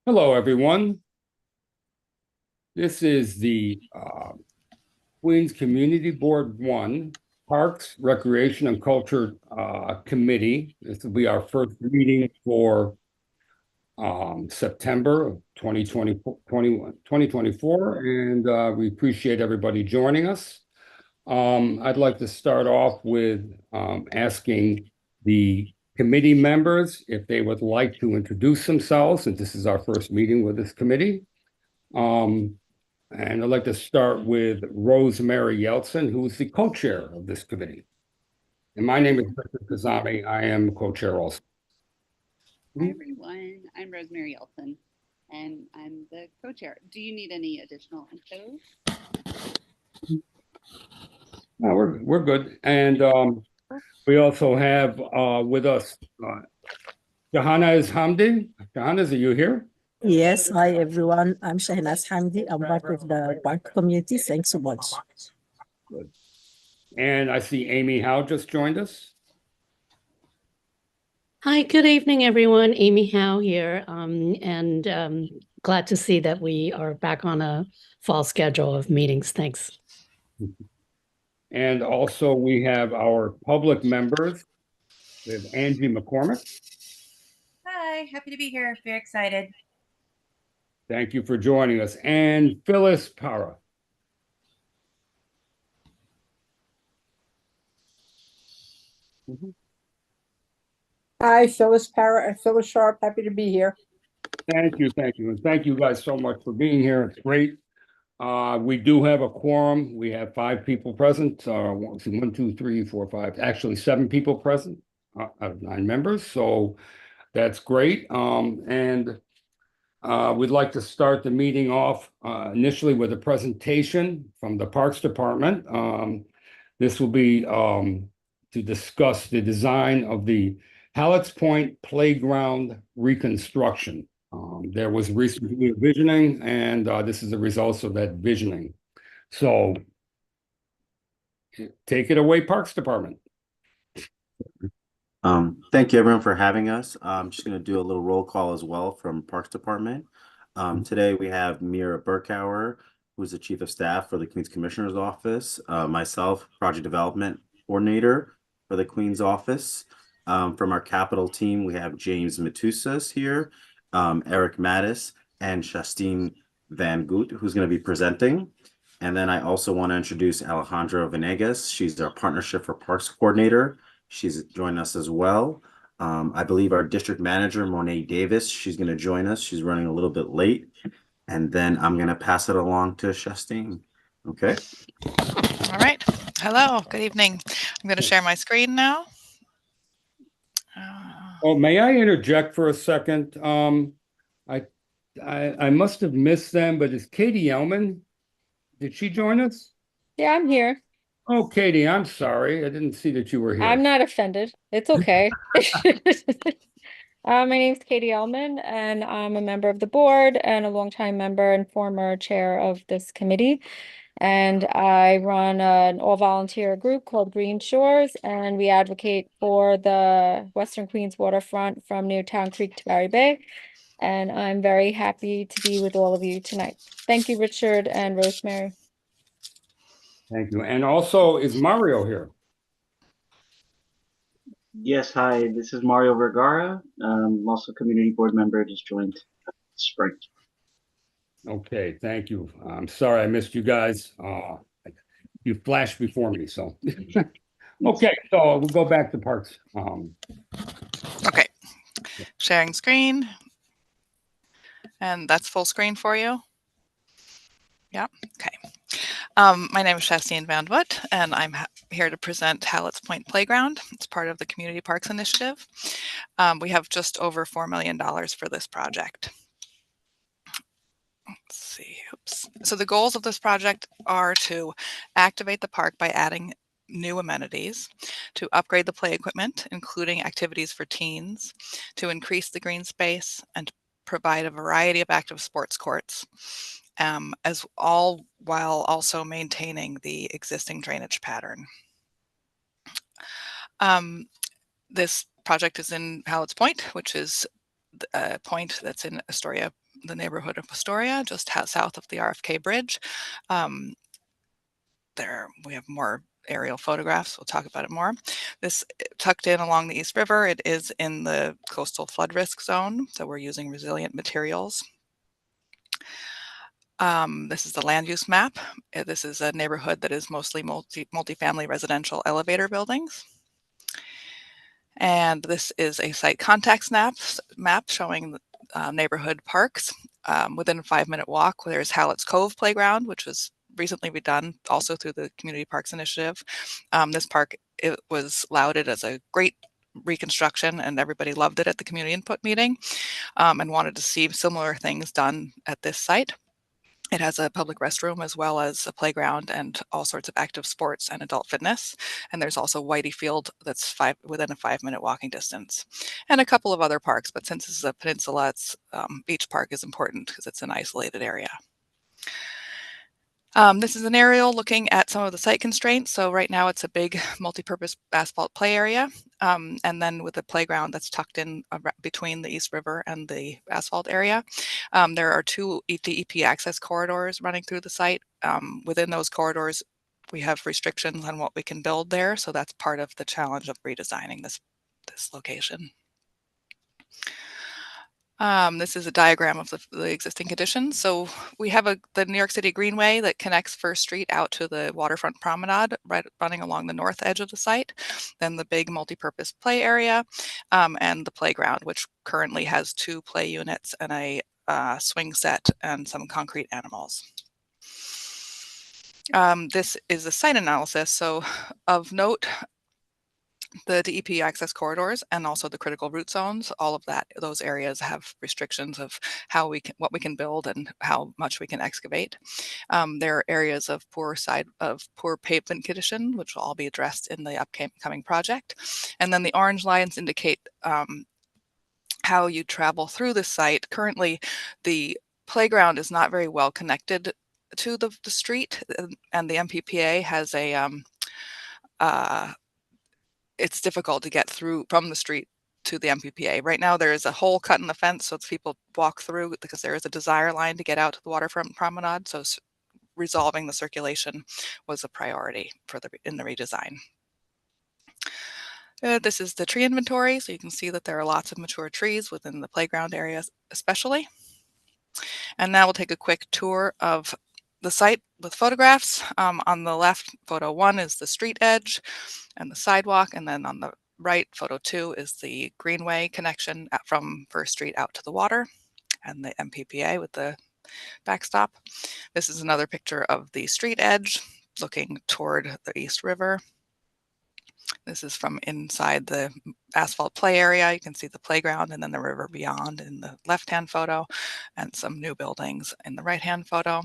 Hello, everyone. This is the Queens Community Board 1 Parks, Recreation, and Culture Committee. This will be our first meeting for September of 2024, and we appreciate everybody joining us. I'd like to start off with asking the committee members if they would like to introduce themselves, since this is our first meeting with this committee. And I'd like to start with Rosemary Yeltsin, who is the co-chair of this committee. And my name is Richard Kazami. I am co-chair also. Hi, everyone. I'm Rosemary Elson, and I'm the co-chair. Do you need any additional info? No, we're good. And we also have with us Johannes Hamdi. Johannes, are you here? Yes, hi everyone. I'm Shahnaz Hamdi. I'm part of the park community. Thanks so much. Good. And I see Amy Howe just joined us. Hi, good evening, everyone. Amy Howe here, glad to see that we are back on a fall schedule of meetings. Thanks. And also we have our public members. We have Angie McCormick. Hi, happy to be here. Very excited. Thank you for joining us. And Phyllis Para. Hi, Phyllis Sharp. Happy to be here. Thank you, and thank you guys so much for being here. It's great. We do have a quorum. We have 5 people present. 1, 2, 3, 4, 5. Actually, 7 people present out of 9 members. So that's great. We'd like to start the meeting off initially with a presentation from the Parks Department. This will be to discuss the design of the Hallett's Point Playground reconstruction. There was recently a visioning, and this is the results of that visioning. So take it away, Parks Department. Thank you, everyone, for having us. I'm just going to do a little roll call as well from Parks Department. Today we have Mira Burkauer, who's the Chief of Staff for the Queens Commissioner's Office, myself, Project Development Coordinator for the Queens Office. From our Capital team, we have James Matusas here, Eric Mattis, and Shastine Van Goot, who's going to be presenting. And then I also want to introduce Alejandra Venegas. She's our Partnership for Parks Coordinator. She's joined us as well. I believe our district manager, Monet Davis, she's going to join us. She's running a little bit late. And then I'm going to pass it along to Shastine. Okay. All right. Hello. Good evening. I'm going to share my screen now. Oh, may I interject for a second? I must have missed them, but is Katie Ellman? Did she join us? Yeah, I'm here. Oh, Katie, I'm sorry. I didn't see that you were here. I'm not offended. It's okay. My name's Katie Ellman, and I'm a member of the board and a longtime member and former chair of this committee. And I run an all-volunteer group called Green Shores, and we advocate for the Western Queens waterfront from Newtown Creek to Barry Bay. And I'm very happy to be with all of you tonight. Thank you, Richard and Rosemary. Thank you. And also, is Mario here? Yes, hi, this is Mario Vergara. I'm also a community board member, just joined spring. Okay, thank you. I'm sorry I missed you guys. You flashed before me, so. Okay, so we'll go back to Parks. Okay, sharing screen. And that's full screen for you? Yeah, okay. My name is Shastine Van Voot, and I'm here to present Hallett's Point Playground. It's part of the Community Parks Initiative. We have just over $4 million for this project. Let's see, oops. So the goals of this project are to activate the park by adding new amenities, to upgrade the play equipment, including activities for teens, to increase the green space, and provide a variety of active sports courts, as all while also maintaining the existing drainage pattern. This project is in Hallett's Point, which is a point that's in Astoria the neighborhood of Astoria, just south of the RFK Bridge. There we have more aerial photographs. We'll talk about it more. This tucked in along the East River. It is in the coastal flood risk zone, so we're using resilient materials. This is the land use map. This is a neighborhood that is mostly multifamily residential elevator buildings. And this is a site context map showing neighborhood parks. Within a 5-minute walk, there's Hallett's Cove Playground, which was recently redone also through the Community Parks Initiative. This park, it was lauded as a great reconstruction, and everybody loved it at the community input meeting, and wanted to see similar things done at this site. It has a public restroom as well as a playground and all sorts of active sports and adult fitness. And there's also Whitey Field that's within a 5-minute walking distance, and a couple of other parks. But since this is a peninsula, each park is important because it's an isolated area. This is an aerial looking at some of the site constraints. So right now it's a big multi-purpose asphalt play area. And then with the playground that's tucked in between the East River and the asphalt area. There are 2 DEP access corridors running through the site. Within those corridors, we have restrictions on what we can build there. So that's part of the challenge of redesigning this location. This is a diagram of the existing conditions. So we have the New York City Greenway that connects First Street out to the waterfront promenade, running along the north edge of the site. Then the big multi-purpose play area, and the playground, which currently has 2 play units and a swing set and some concrete animals. This is a site analysis. So of note, the DEP access corridors and also the critical root zones, all of those areas have restrictions of what we can build and how much we can excavate. There are areas of poor pavement condition, which will all be addressed in the upcoming project. And then the orange lines indicate how you travel through the site. Currently, the playground is not very well connected to the street, and the MPPA has it's difficult to get through from the street to the MPPA. Right now, there is a hole cut in the fence so people walk through because there is a desire line to get out to the waterfront promenade. So resolving the circulation was a priority in the redesign. This is the tree inventory. So you can see that there are lots of mature trees within the playground area especially. And now we'll take a quick tour of the site with photographs. On the left, photo 1 is the street edge and the sidewalk, and then on the right, photo 2 is the greenway connection from First Street out to the water, and the MPPA with the backstop. This is another picture of the street edge looking toward the East River. This is from inside the asphalt play area. You can see the playground and then the river beyond in the left-hand photo, and some new buildings in the right-hand photo.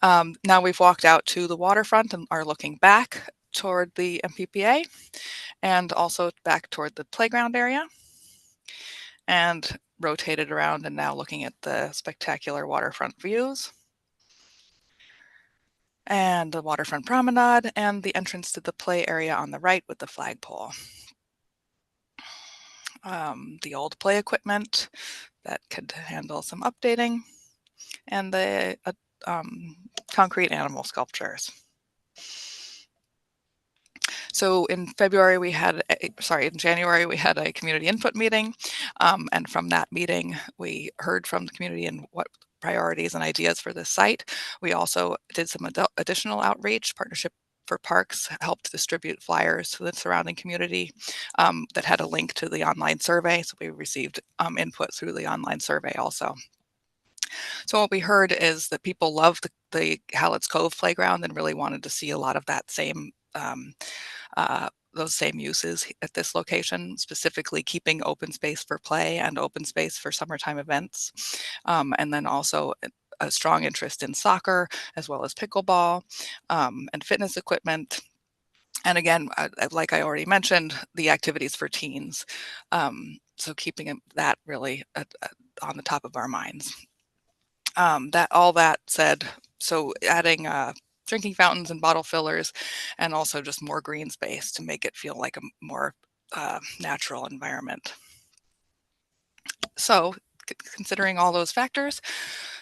Now we've walked out to the waterfront and are looking back toward the MPPA and also back toward the playground area, and rotated around and now looking at the spectacular waterfront views and the waterfront promenade and the entrance to the play area on the right with the flagpole. The old play equipment that could handle some updating, and the concrete animal sculptures. So in January, we had a community input meeting. And from that meeting, we heard from the community and what priorities and ideas for this site. We also did some additional outreach. Partnership for Parks helped distribute flyers to the surrounding community that had a link to the online survey. So we received input through the online survey also. So what we heard is that people loved the Hallett's Cove playground and really wanted to see a lot of that same those same uses at this location, specifically keeping open space for play and open space for summertime events. And then also a strong interest in soccer, as well as pickleball and fitness equipment. And again, like I already mentioned, the activities for teens. So keeping that really on the top of our minds. All that said, so adding drinking fountains and bottle fillers, and also just more green space to make it feel like a more natural environment. So considering all those factors,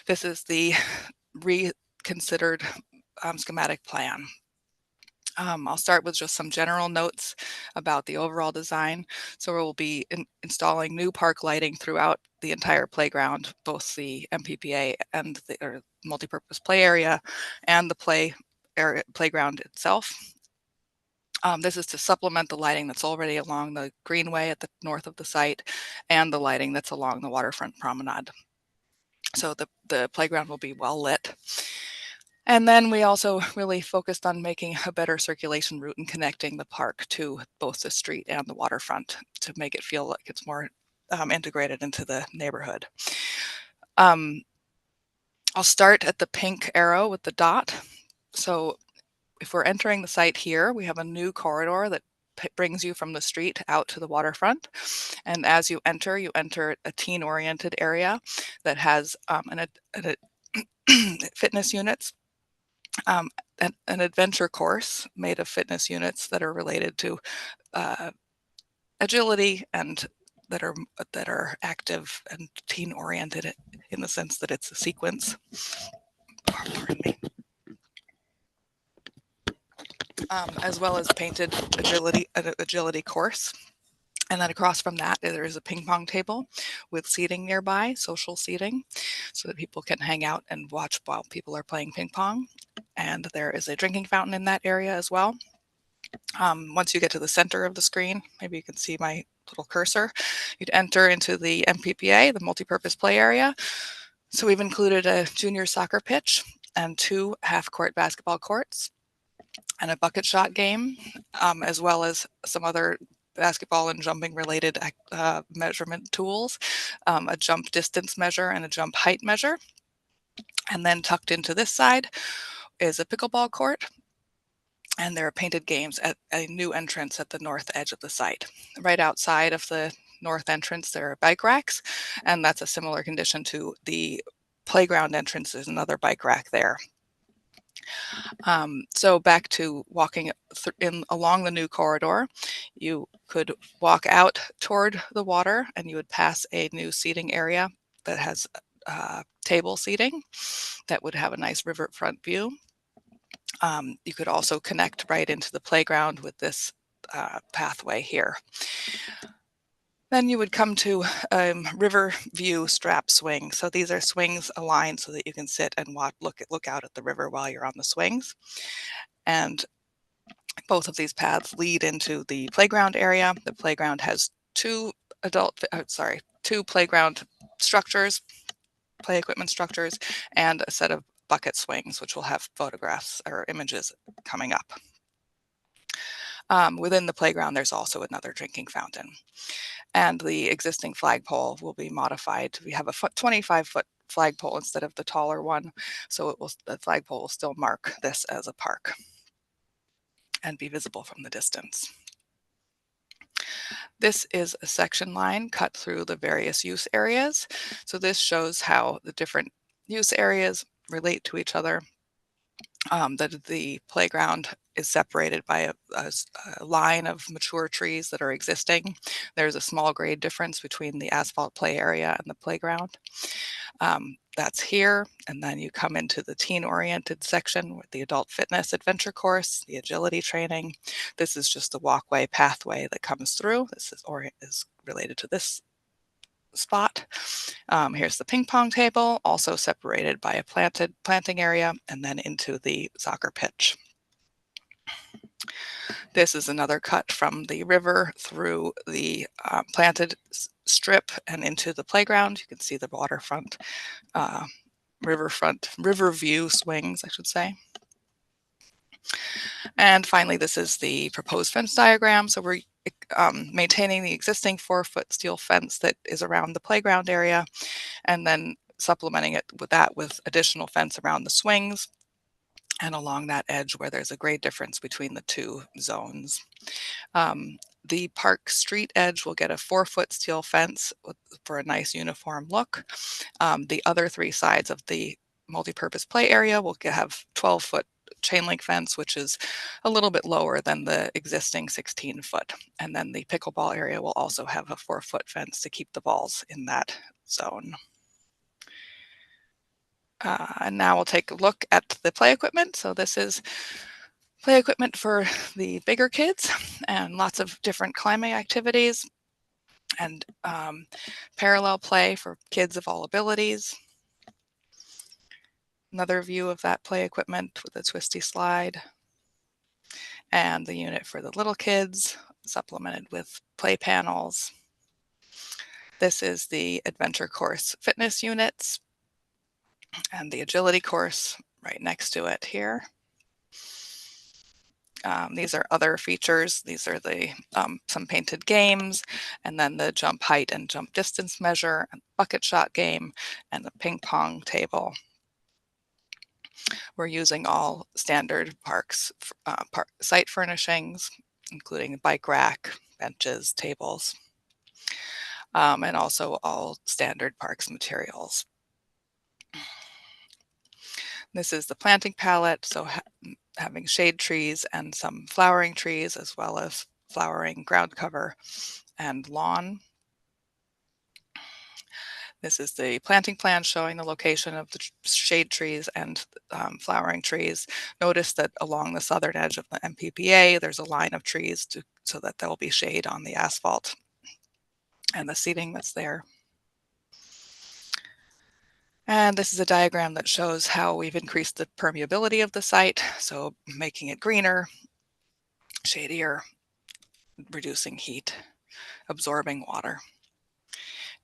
this is the reconsidered schematic plan. I'll start with just some general notes about the overall design. So we'll be installing new park lighting throughout the entire playground, both the MPPA and the multipurpose play area and the playground itself. This is to supplement the lighting that's already along the greenway at the north of the site and the lighting that's along the waterfront promenade. So the playground will be well lit. And then we also really focused on making a better circulation route and connecting the park to both the street and the waterfront to make it feel like it's more integrated into the neighborhood. I'll start at the pink arrow with the dot. So if we're entering the site here, we have a new corridor that brings you from the street out to the waterfront. And as you enter a teen-oriented area that has fitness units, an adventure course made of fitness units that are related to agility and that are active and teen-oriented in the sense that it's a sequence. Pardon me. As well as painted agility course. And then across from that, there is a ping pong table with seating nearby, social seating, so that people can hang out and watch while people are playing ping pong. And there is a drinking fountain in that area as well. Once you get to the center of the screen, maybe you can see my little cursor, you'd enter into the MPPA, the multipurpose play area. So we've included a junior soccer pitch and 2 half-court basketball courts and a bucket shot game, as well as some other basketball and jumping related measurement tools, a jump distance measure and a jump height measure. And then tucked into this side is a pickleball court, and there are painted games at a new entrance at the north edge of the site. Right outside of the north entrance, there are bike racks, and that's a similar condition to the playground entrance. There's another bike rack there. So back to walking along the new corridor, you could walk out toward the water and you would pass a new seating area that has table seating that would have a nice riverfront view. You could also connect right into the playground with this pathway here. Then you would come to river view strap swing. So these are swings aligned so that you can sit and look out at the river while you're on the swings. And both of these paths lead into the playground area. The playground has 2 playground structures, play equipment structures, and a set of bucket swings, which will have photographs or images coming up. Within the playground, there's also another drinking fountain. And the existing flagpole will be modified. We have a 25-foot flagpole instead of the taller one, so the flagpole will still mark this as a park and be visible from the distance. This is a section line cut through the various use areas. So this shows how the different use areas relate to each other. That the playground is separated by a line of mature trees that are existing. There's a small grade difference between the asphalt play area and the playground. That's here, and then you come into the teen-oriented section with the adult fitness adventure course, the agility training. This is just the walkway pathway that comes through. This is related to this spot. Here's the ping pong table, also separated by a planting area, and then into the soccer pitch. This is another cut from the river through the planted strip and into the playground. You can see the waterfront, river view swings, I should say. And finally, this is the proposed fence diagram. So we're maintaining the existing 4-foot steel fence that is around the playground area, and then supplementing it with additional fence around the swings and along that edge where there's a grade difference between the 2 zones. The park street edge will get a 4-foot steel fence for a nice uniform look. The other 3 sides of the multipurpose play area will have 12-foot chain link fence, which is a little bit lower than the existing 16-foot. And then the pickleball area will also have a 4-foot fence to keep the balls in that zone. And now we'll take a look at the play equipment. So this is play equipment for the bigger kids and lots of different climbing activities and parallel play for kids of all abilities. Another view of that play equipment with a twisty slide and the unit for the little kids supplemented with play panels. This is the adventure course fitness units and the agility course right next to it here. These are other features. These are the some painted games, and then the jump height and jump distance measure, and bucket shot game, and the ping pong table. We're using all standard parks site furnishings, including bike rack, benches, tables, and also all standard parks materials. This is the planting palette, so having shade trees and some flowering trees, as well as flowering ground cover and lawn. This is the planting plan showing the location of the shade trees and flowering trees. Notice that along the southern edge of the MPPA, there's a line of trees so that there will be shade on the asphalt and the seating that's there. And this is a diagram that shows how we've increased the permeability of the site, so making it greener, shadier, reducing heat, absorbing water.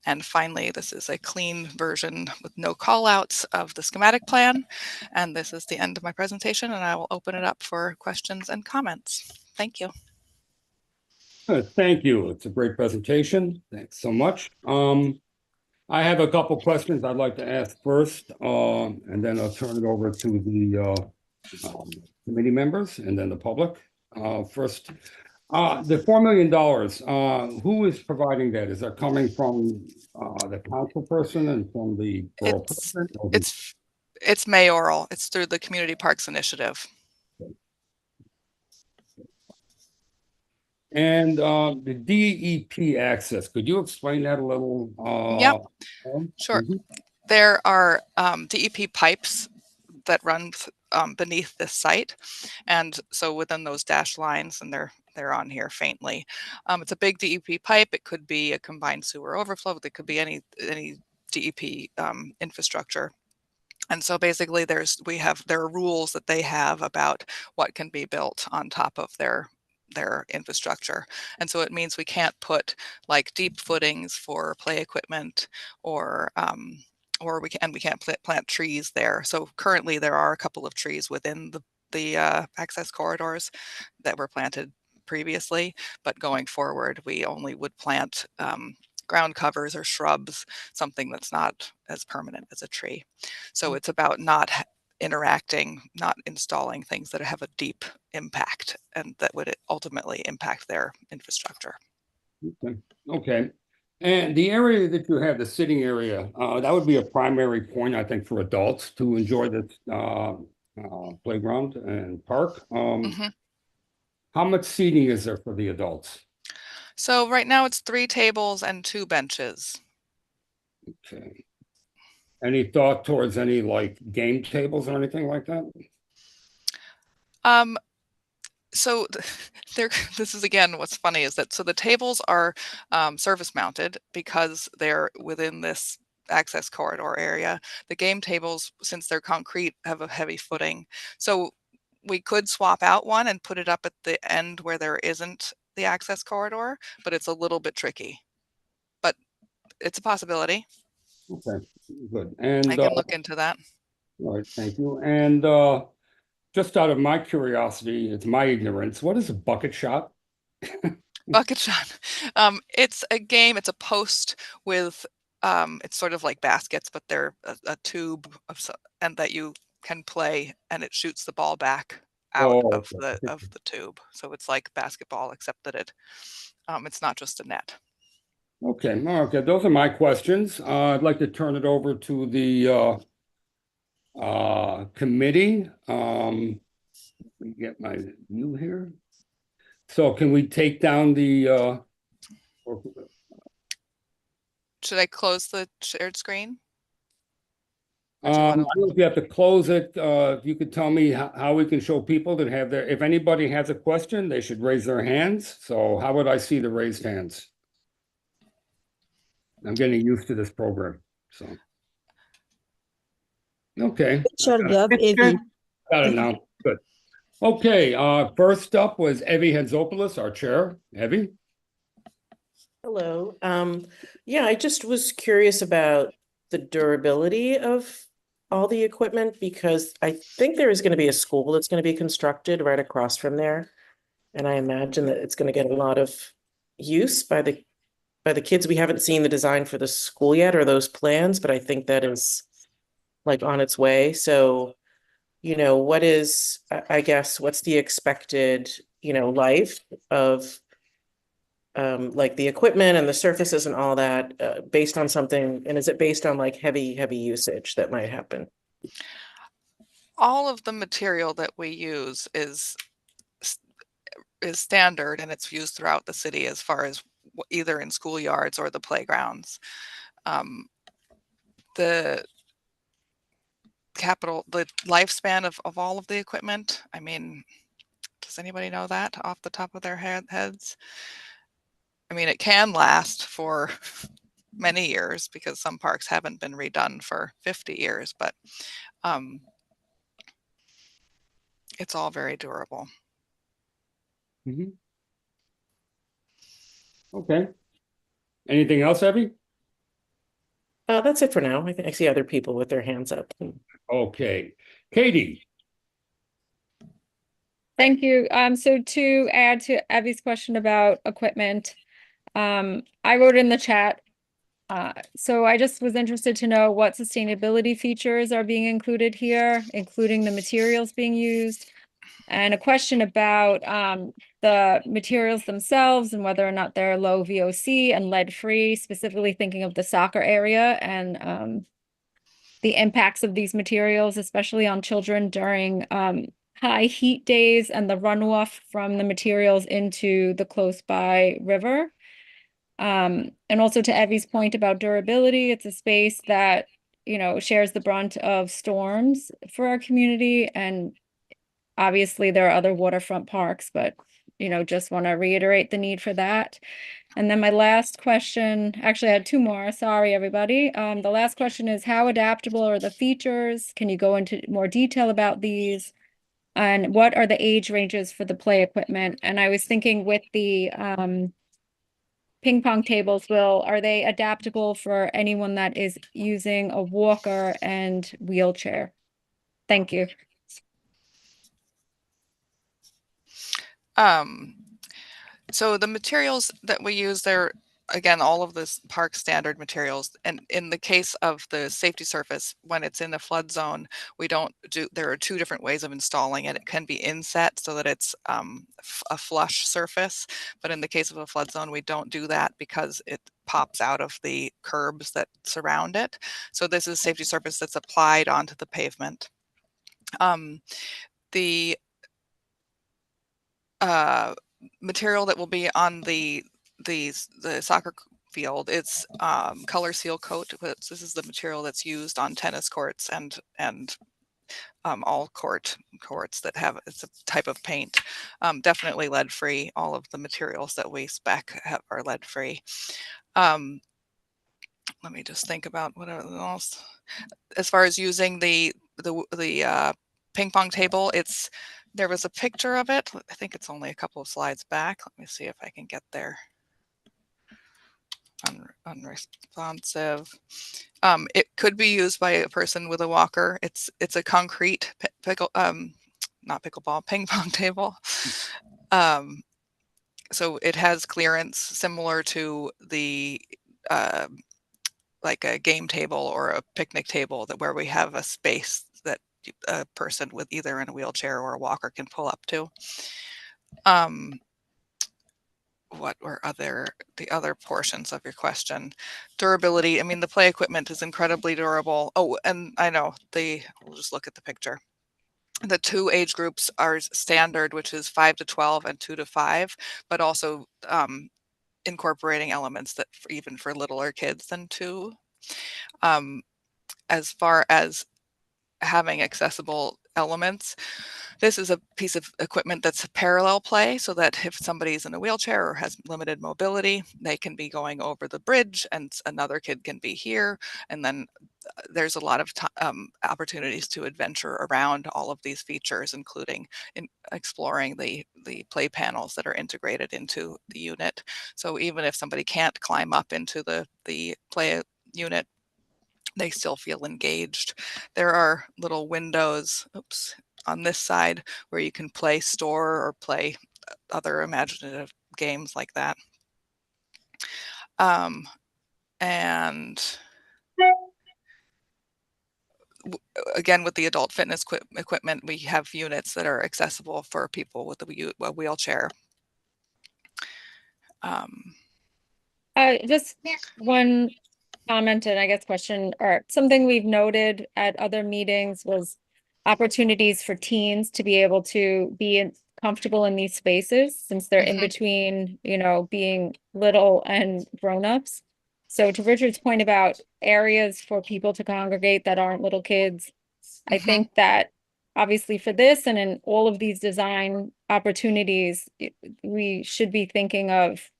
And finally, this is a clean version with no callouts of the schematic plan. And this is the end of my presentation, and I will open it up for questions and comments. Thank you. Thank you. It's a great presentation. Thanks so much. I have a couple questions I'd like to ask first, and then I'll turn it over to the committee members and then the public. First, the $4 million, who is providing that? Is that coming from the council person and from the borough president? It's mayoral. It's through the Community Parks Initiative. And the DEP access, could you explain that a little? Yep, sure. There are DEP pipes that run beneath this site, and so within those dashed lines, and they're on here faintly. It's a big DEP pipe. It could be a combined sewer overflow. It could be any DEP infrastructure. And so basically there are rules that they have about what can be built on top of their infrastructure. And so it means we can't put like deep footings for play equipment or we can't plant trees there. So currently there are a couple of trees within the access corridors that were planted previously, but going forward, we only would plant ground covers or shrubs, something that's not as permanent as a tree. So it's about not interacting, not installing things that have a deep impact and that would ultimately impact their infrastructure. Okay. And the area that you have, the sitting area, that would be a primary point, I think, for adults to enjoy this playground and park. How much seating is there for the adults? So right now it's 3 tables and 2 benches. Okay. Any thought towards any like game tables or anything like that? So this is again, what's funny is that, so the tables are surface mounted because they're within this access corridor area. The game tables, since they're concrete, have a heavy footing. So we could swap out one and put it up at the end where there isn't the access corridor, but it's a little bit tricky. But it's a possibility. Okay, good. And I can look into that. All right, thank you. And just out of my curiosity, it's my ignorance, what is a bucket shot? Bucket shot. It's a game. It's a post with it's sort of like baskets, but they're a tube and that you can play, and it shoots the ball back out of the tube. So it's like basketball, except that it's not just a net. Okay, okay. Those are my questions. I'd like to turn it over to the committee. Let me get my view here. So can we take down the Should I close the shared screen? I don't know if you have to close it. If you could tell me how we can show people that have their, if anybody has a question, they should raise their hands. So how would I see the raised hands? I'm getting used to this program, so. Okay, Sure, you have It's Evie. good. got it now. Good. Okay, first up was Evie Hedzopoulos, our chair. Evie? Hello. Yeah, I just was curious about the durability of all the equipment because I think there is going to be a school that's going to be constructed right across from there. And I imagine that it's going to get a lot of use by the kids. We haven't seen the design for the school yet or those plans, but I think that is like on its way. So, what is, I guess, what's the expected, life of like the equipment and the surfaces and all that, based on something, and is it based on like heavy usage that might happen? All of the material that we use is standard, and it's used throughout the city as far as either in schoolyards or the playgrounds. The lifespan of all of the equipment, I mean, does anybody know that off the top of their heads? I mean, it can last for many years because some parks haven't been redone for 50 years, but it's all very durable. Mhm. Okay. Anything else, Evie? That's it for now. I think I see other people with their hands up. Okay. Katie? Thank you. So to add to Abby's question about equipment, I wrote in the chat. So I just was interested to know what sustainability features are being included here, including the materials being used. And a question about the materials themselves and whether or not they're low VOC and lead-free, specifically thinking of the soccer area and the impacts of these materials, especially on children during high heat days and the runoff from the materials into the close by river. And also to Evie's point about durability, it's a space that, shares the brunt of storms for our community. And obviously there are other waterfront parks, but, just want to reiterate the need for that. And then my last question, actually I had two more, sorry, everybody. The last question is, how adaptable are the features? Can you go into more detail about these? And what are the age ranges for the play equipment? And I was thinking with the ping pong tables, are they adaptable for anyone that is using a walker and wheelchair? Thank you. So the materials that we use there, again, all of this park standard materials. And in the case of the safety surface, when it's in the flood zone, there are two different ways of installing it. It can be inset so that it's a flush surface. But in the case of a flood zone, we don't do that because it pops out of the curbs that surround it. So this is safety surface that's applied onto the pavement. The material that will be on the soccer field, it's color seal coat. This is the material that's used on tennis courts and all courts that have, it's a type of paint. Definitely lead free. All of the materials that we spec are lead free. Let me just think about what else. As far as using the ping pong table, there was a picture of it. I think it's only a couple of slides back. Let me see if I can get there. Unresponsive. It could be used by a person with a walker. It's a concrete not pickleball, ping pong table. So it has clearance similar to the like a game table or a picnic table where we have a space that a person with either in a wheelchair or a walker can pull up to. What were the other portions of your question? Durability. I mean, the play equipment is incredibly durable. Oh, and I know we'll just look at the picture. The two age groups are standard, which is 5 to 12 and 2 to 5, but also incorporating elements that even for littler kids than 2. As far as having accessible elements, this is a piece of equipment that's a parallel play, so that if somebody's in a wheelchair or has limited mobility, they can be going over the bridge and another kid can be here. And then there's a lot of opportunities to adventure around all of these features, including exploring the play panels that are integrated into the unit. So even if somebody can't climb up into the play unit, they still feel engaged. There are little windows, oops, on this side where you can play store or play other imaginative games like that. And again, with the adult fitness equipment, we have units that are accessible for people with a wheelchair. Just one comment and I guess question, or something we've noted at other meetings was opportunities for teens to be able to be comfortable in these spaces since they're in between, you know, being little and grown-ups. So to Richard's point about areas for people to congregate that aren't little kids, I think that obviously for this and in all of these design opportunities, we should be thinking of,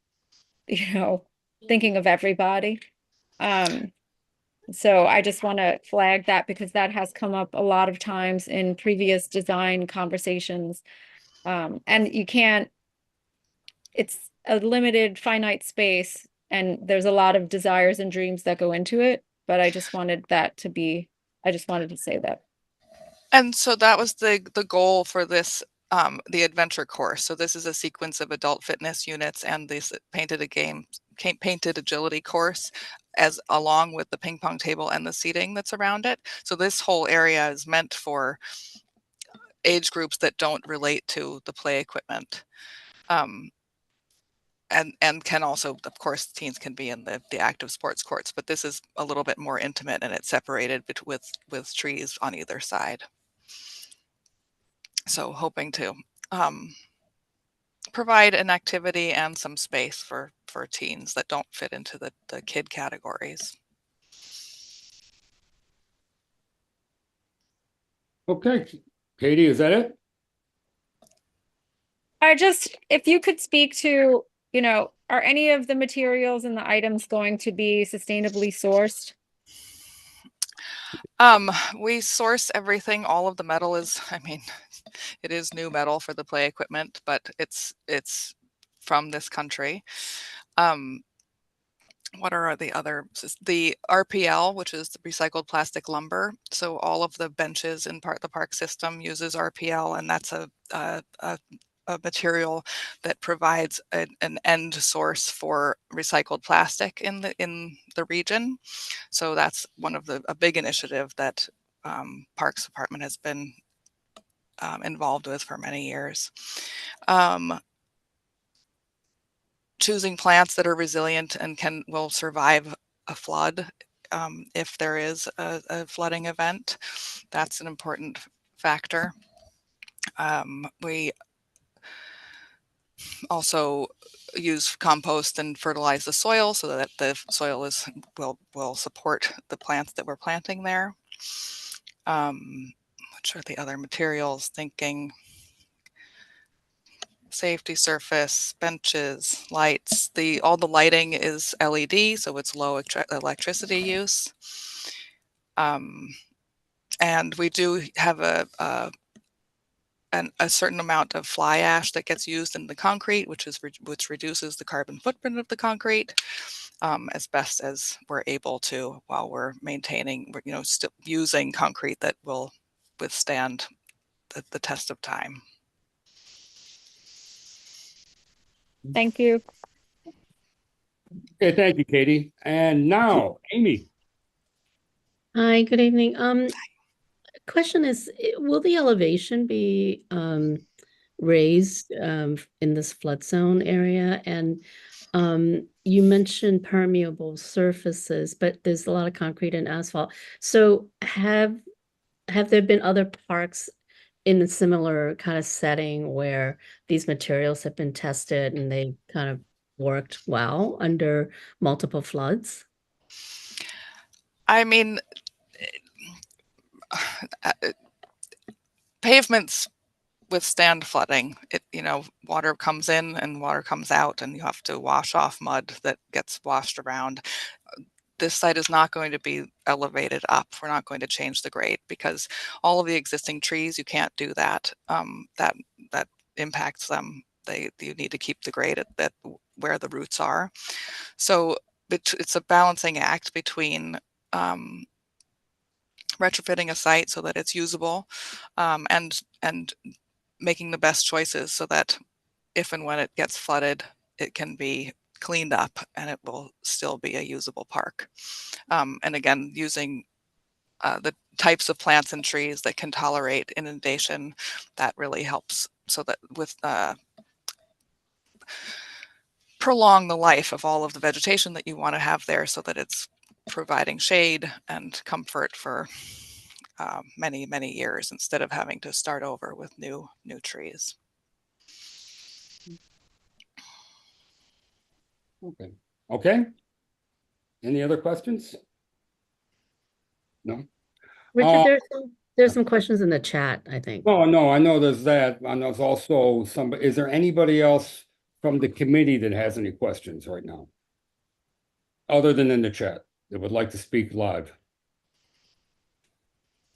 you know, thinking of everybody. So I just want to flag that because that has come up a lot of times in previous design conversations. And you can't, it's a limited finite space and there's a lot of desires and dreams that go into it. But I just wanted that to be, I just wanted to say that. And so that was the goal for this, the adventure course. So this is a sequence of adult fitness units and this painted agility course as along with the ping pong table and the seating that's around it. So this whole area is meant for age groups that don't relate to the play equipment. And can also, of course, teens can be in the active sports courts, but this is a little bit more intimate and it's separated with trees on either side. So hoping to provide an activity and some space for teens that don't fit into the kid categories. Okay, Katie, is that it? If you could speak to, you know, are any of the materials and the items going to be sustainably sourced? We source everything. All of the metal is, I mean, it is new metal for the play equipment, but it's from this country. What are the other, the RPL, which is the recycled plastic lumber. So all of the benches in the park system uses RPL, and that's a material that provides an end source for recycled plastic in the region. So that's one of a big initiative that Parks Department has been involved with for many years. Choosing plants that are resilient and will survive a flood if there is a flooding event. That's an important factor. We also use compost and fertilize the soil so that the soil will support the plants that we're planting there. Which are the other materials? Thinking safety surface, benches, lights. All the lighting is LED, so it's low electricity use. And we do have a certain amount of fly ash that gets used in the concrete, which reduces the carbon footprint of the concrete as best as we're able to, while we're maintaining, you know, still using concrete that will withstand the test of time. Thank you. Okay, thank you, Katie. And now, Amy. Hi, good evening. Question is, will the elevation be raised in this flood zone area? And you mentioned permeable surfaces, but there's a lot of concrete and asphalt. So have there been other parks in a similar kind of setting where these materials have been tested and they kind of worked well under multiple floods? I mean, pavements withstand flooding. Water comes in and water comes out, and you have to wash off mud that gets washed around. This site is not going to be elevated up. We're not going to change the grade because all of the existing trees, you can't do that. That impacts them. You need to keep the grade at where the roots are. So it's a balancing act between retrofitting a site so that it's usable, and making the best choices so that if and when it gets flooded, it can be cleaned up and it will still be a usable park. And again, using the types of plants and trees that can tolerate inundation, that really helps so that with prolong the life of all of the vegetation that you want to have there so that it's providing shade and comfort for many, many years instead of having to start over with new trees. Okay. Okay. Any other questions? No? Richard, there's some questions in the chat, I think. Oh, no, I know there's that. And there's also is there anybody else from the committee that has any questions right now? Other than in the chat that would like to speak live?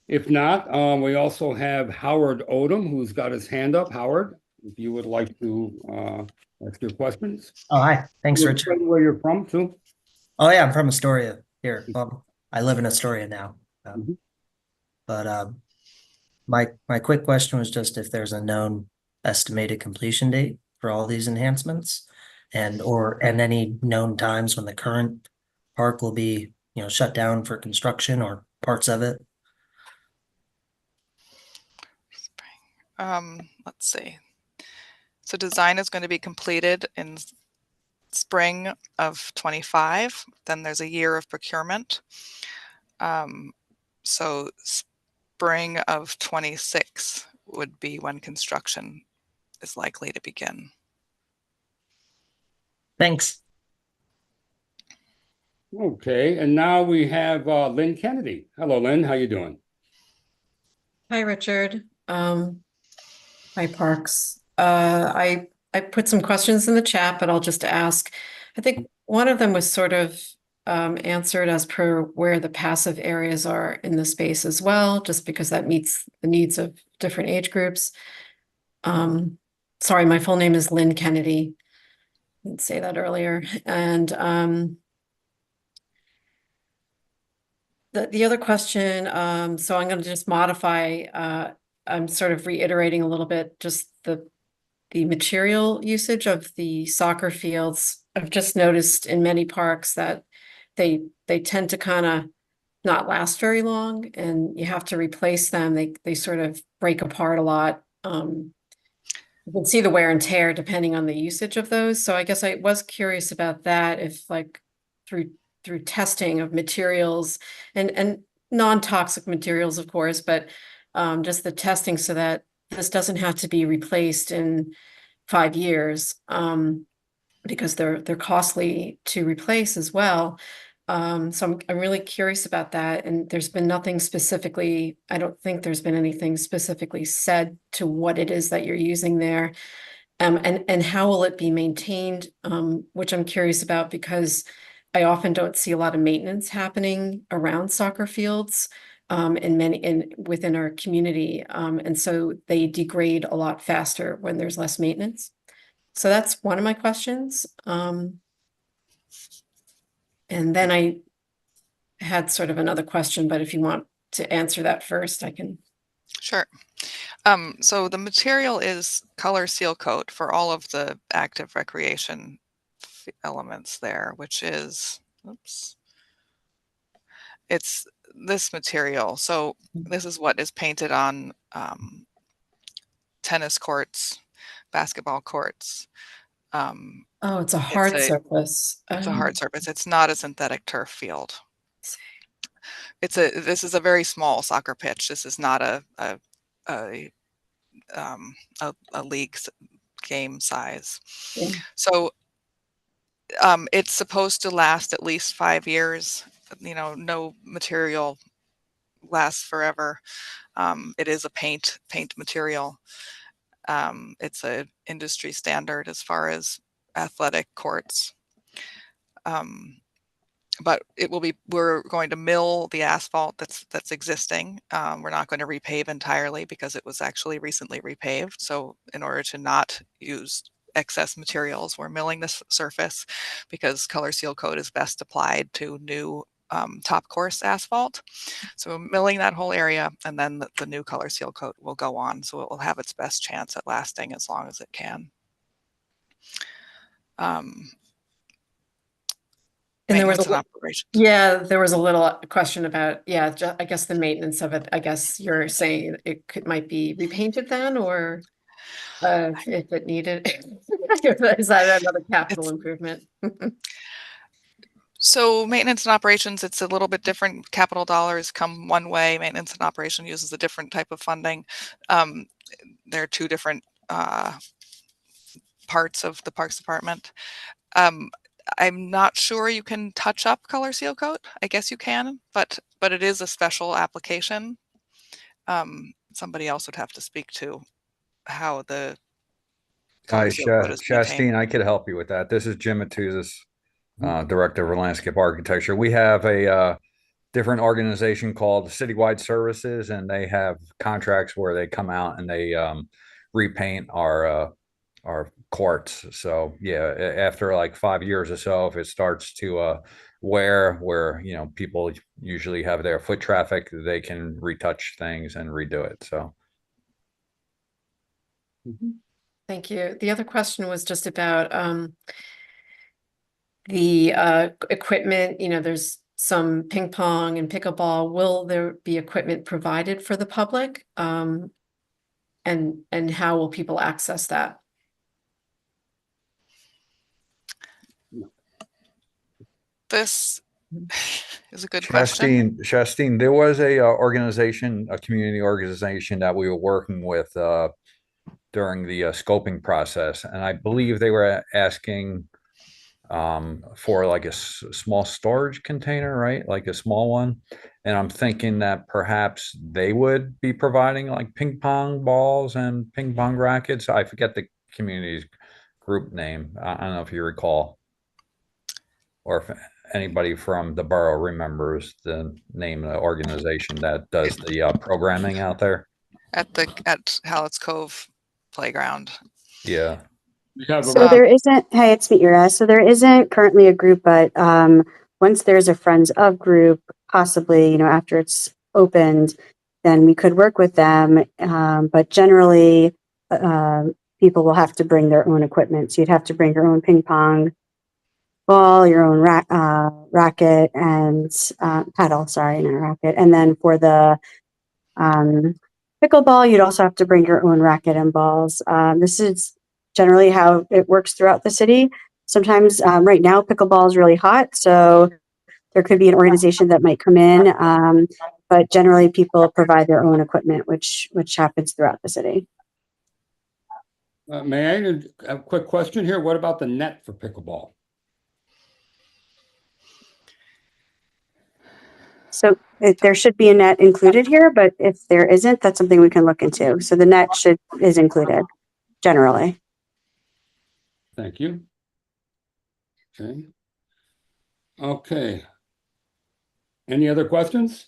If not, we also have Howard Odom, who's got his hand up. Howard, if you would like to ask your questions. Oh, hi. Thanks, You Richard. explain where you're from too. Oh, yeah, I'm from Astoria here. I live in Astoria now. But my quick question was just if there's a known estimated completion date for all these enhancements and any known times when the current park will be, shut down for construction or parts of it. Let's see. So design is going to be completed in spring of 25. Then there's a year of procurement. So spring of 26 would be when construction is likely to begin. Thanks. Okay, and now we have Lynn Kennedy. Hello, Lynn. How you doing? Hi, Richard. Hi, Parks. I put some questions in the chat, but I'll just ask. I think one of them was sort of answered as per where the passive areas are in the space as well, just because that meets the needs of different age groups. Sorry, my full name is Lynn Kennedy. I didn't say that earlier. And the other question, so I'm going to just modify. I'm sort of reiterating a little bit just the material usage of the soccer fields. I've just noticed in many parks that they tend to kind of not last very long, and you have to replace them. They sort of break apart a lot. You can see the wear and tear depending on the usage of those. So I guess I was curious about that, if like through testing of materials and non-toxic materials, of course, but just the testing so that this doesn't have to be replaced in 5 years, because they're costly to replace as well. So I'm really curious about that. And there's been nothing specifically, I don't think there's been anything specifically said to what it is that you're using there. And how will it be maintained, which I'm curious about because I often don't see a lot of maintenance happening around soccer fields within our community. And so they degrade a lot faster when there's less maintenance. So that's one of my questions. And then I had sort of another question, but if you want to answer that first, I can. Sure. So the material is color seal coat for all of the active recreation elements there, which is, oops, it's this material. So this is what is painted on tennis courts, basketball courts. Oh, it's a hard surface. It's a hard surface. It's not a synthetic turf field. This is a very small soccer pitch. This is not a league game size. Yeah. So It's supposed to last at least 5 years. You know, no material lasts forever. It is a paint material. It's a industry standard as far as athletic courts. But we're going to mill the asphalt that's existing. We're not going to repave entirely because it was actually recently repaved. So in order to not use excess materials, we're milling the surface because color seal coat is best applied to new top course asphalt. So we're milling that whole area, and then the new color seal coat will go on. So it will have its best chance at lasting as long as it can. And there was Maintenance and operations. yeah, there was a little question about, yeah, I guess the maintenance of it. I guess you're saying might be repainted then, or if it needed, is that another capital improvement? So maintenance and operations, it's a little bit different. Capital dollars come one way. Maintenance and operation uses a different type of funding. There are two different parts of the Parks Department. I'm not sure you can touch up color seal coat. I guess you can, but it is a special application. Somebody else would have to speak to how the color Hi, seal coat is maintained. Shastine, I could help you with that. This is Jim Matuzis, Director of Landscape Architecture. We have a different organization called Citywide Services, and they have contracts where they come out and they repaint our courts. So yeah, after like 5 years or so, if it starts to wear, where people usually have their foot traffic, they can retouch things and redo it. So. Thank you. The other question was just about the equipment. There's some ping pong and pickleball. Will there be equipment provided for the public? And how will people access that? This is a good question. Shastine, there was a organization, a community organization that we were working with during the scoping process, and I believe they were asking for like a small storage container, right? Like a small one. And I'm thinking that perhaps they would be providing like ping pong balls and ping pong rackets. I forget the community's group name. I don't know if you recall, or if anybody from the borough remembers the name of the organization that does the programming out there. At Hallett's Cove Playground. Yeah. So there isn't, hey, it's Meera. So there isn't currently a group, but once there's a Friends of group, possibly, after it's opened, then we could work with them. But generally, people will have to bring their own equipment. So you'd have to bring your own ping pong ball, your own racket and paddle, sorry, not racket. And then for the pickleball, you'd also have to bring your own racket and balls. This is generally how it works throughout the city. Sometimes right now, pickleball is really hot, so there could be an organization that might come in, but generally people provide their own equipment, which happens throughout the city. May I add a quick question here? What about the net for pickleball? So there should be a net included here, but if there isn't, that's something we can look into. So the net is included generally. Thank you. Okay. Any other questions?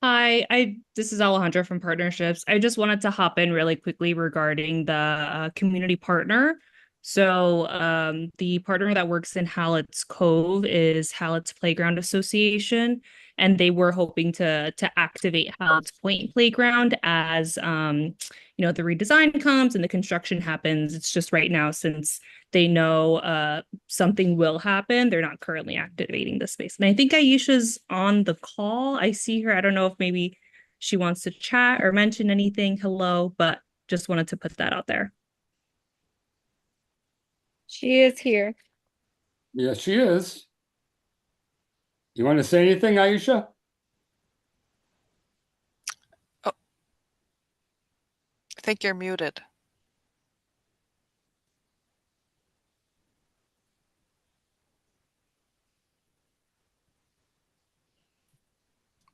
Hi, this is Alejandra from Partnerships. I just wanted to hop in really quickly regarding the community partner. So the partner that works in Hallett's Cove is Hallett's Playground Association, and they were hoping to activate Hallett's Point Playground as the redesign comes and the construction happens. It's just right now, since they know something will happen, they're not currently activating the space. And I think Aisha's on the call. I see her. I don't know if maybe she wants to chat or mention anything. Hello, but just wanted to put that out there. She is here. Yes, she is. You want to say anything, Aisha? Oh, I think you're muted.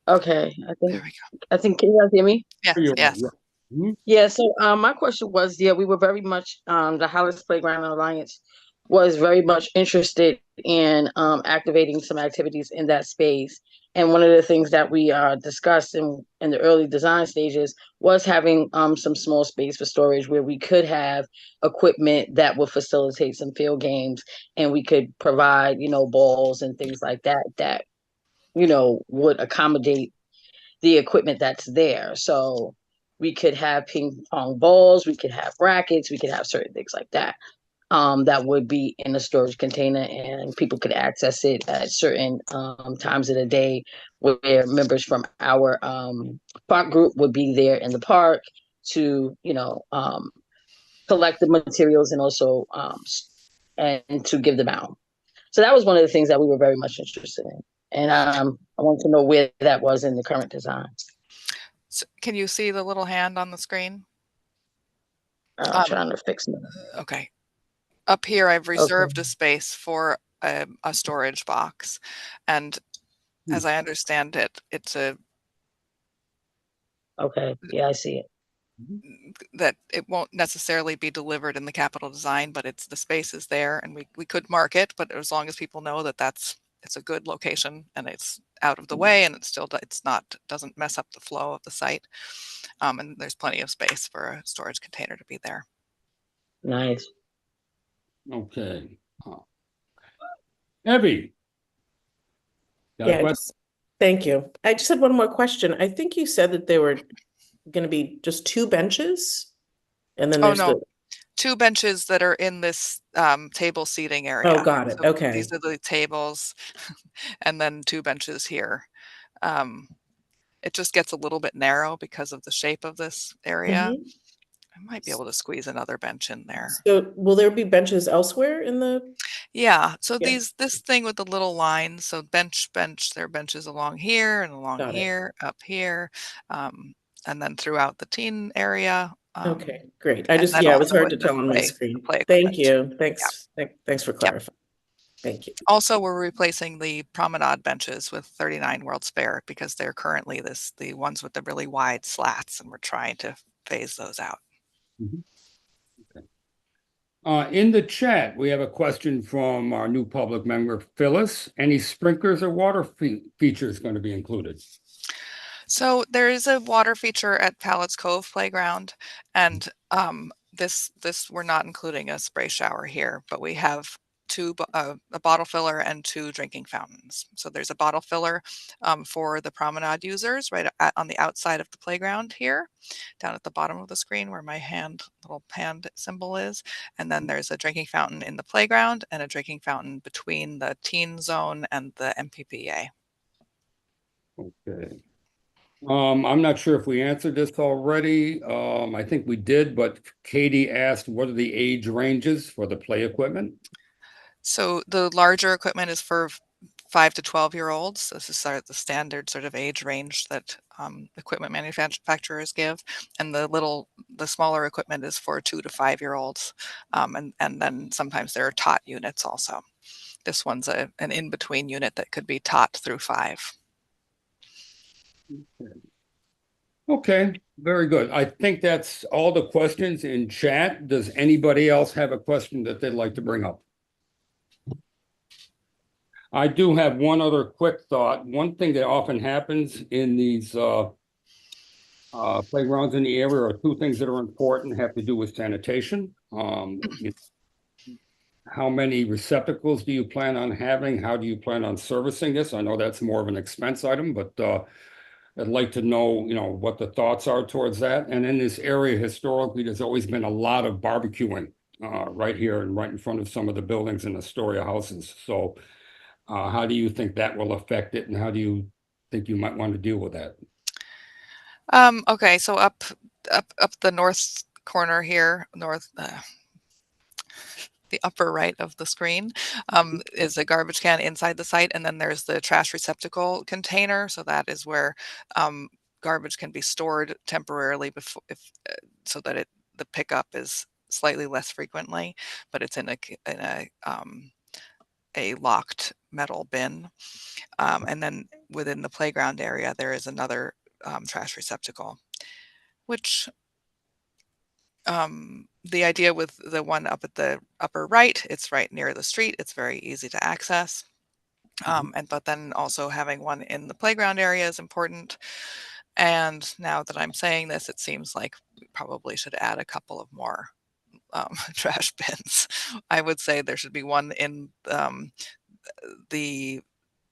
Okay, There we go. I think, can you guys hear me? Yes, Yeah, yes. yeah. Mhm. Yeah, so my question was, yeah, we were very much the Hollis Playground Alliance was very much interested in activating some activities in that space. And one of the things that we discussed in the early design stages was having some small space for storage where we could have equipment that would facilitate some field games, and we could provide, balls and things like that that, would accommodate the equipment that's there. So we could have ping pong balls, we could have rackets, we could have certain things like that. That would be in a storage container, and people could access it at certain times of the day where members from our park group would be there in the park to, collect the materials and also and to give them out. So that was one of the things that we were very much interested in. And I want to know where that was in the current design. So can you see the little hand on the screen? I'm trying to fix it. Okay. Up here, I've Okay. reserved a space for a storage box. And as I understand it, it's Okay. Yeah, I see it. that it won't necessarily be delivered in the capital design, but it's the space is there, and we could mark it, but as long as people know that it's a good location and it's out of the way and it's not doesn't mess up the flow of the site. And there's plenty of space for a storage container to be there. Nice. Okay. Evie. Got a Yeah, question? thank you. I just had one more question. I think you said that there were going to be just 2 benches, and then Oh, there's no. the 2 benches that are in this table seating area. Oh, got it. So Okay. these are the tables, and then 2 benches here. It just gets a little bit narrow because of the shape of this area. Mhm. I might be able to squeeze another bench in there. So will there be benches elsewhere in the? Yeah, so Yeah. this thing with the little lines, so bench, there are benches along here and along Got it. here, up here, and then throughout the teen area. Okay, great. I And just, then yeah, it was also hard with to the tell on my play screen. equipment. Thank you. Yeah. Thanks for Yep. clarifying. Thank you. Also, we're replacing the promenade benches with 39 World Spare because they're currently the ones with the really wide slats, and we're trying to phase those out. In the chat, we have a question from our new public member, Phyllis. Any sprinklers or water features going to be included? So there is a water feature at Pallets Cove Playground, and this we're not including a spray shower here, but we have a bottle filler and 2 drinking fountains. So there's a bottle filler for the promenade users right on the outside of the playground here, down at the bottom of the screen where my little hand symbol is. And then there's a drinking fountain in the playground and a drinking fountain between the teen zone and the MPPA. Okay. I'm not sure if we answered this already. I think we did, but Katie asked, what are the age ranges for the play equipment? So the larger equipment is for 5 to 12-year-olds. This is the standard sort of age range that equipment manufacturers give, and the smaller equipment is for 2 to 5-year-olds, and then sometimes there are tot units also. This one's an in-between unit that could be tot through 5. Okay, very good. I think that's all the questions in chat. Does anybody else have a question that they'd like to bring up? I do have one other quick thought. One thing that often happens in these playgrounds in the area are 2 things that are important, have to do with sanitation. How many receptacles do you plan on having? How do you plan on servicing this? I know that's more of an expense item, but I'd like to know, what the thoughts are towards that. And in this area, historically, there's always been a lot of barbecuing right here and right in front of some of the buildings in Astoria houses. So how do you think that will affect it, and how do you think you might want to deal with that? Okay, so up the north corner here, the upper right of the screen is a garbage can inside the site, and then there's the trash receptacle container. So that is where garbage can be stored temporarily before, so that the pickup is slightly less frequently, but it's in a locked metal bin. And then within the playground area, there is another trash receptacle, which the idea with the one up at the upper right, it's right near the street. It's very easy to access. But then also having one in the playground area is important. And now that I'm saying this, it seems like we probably should add a couple of more trash bins. I would say there should be one in the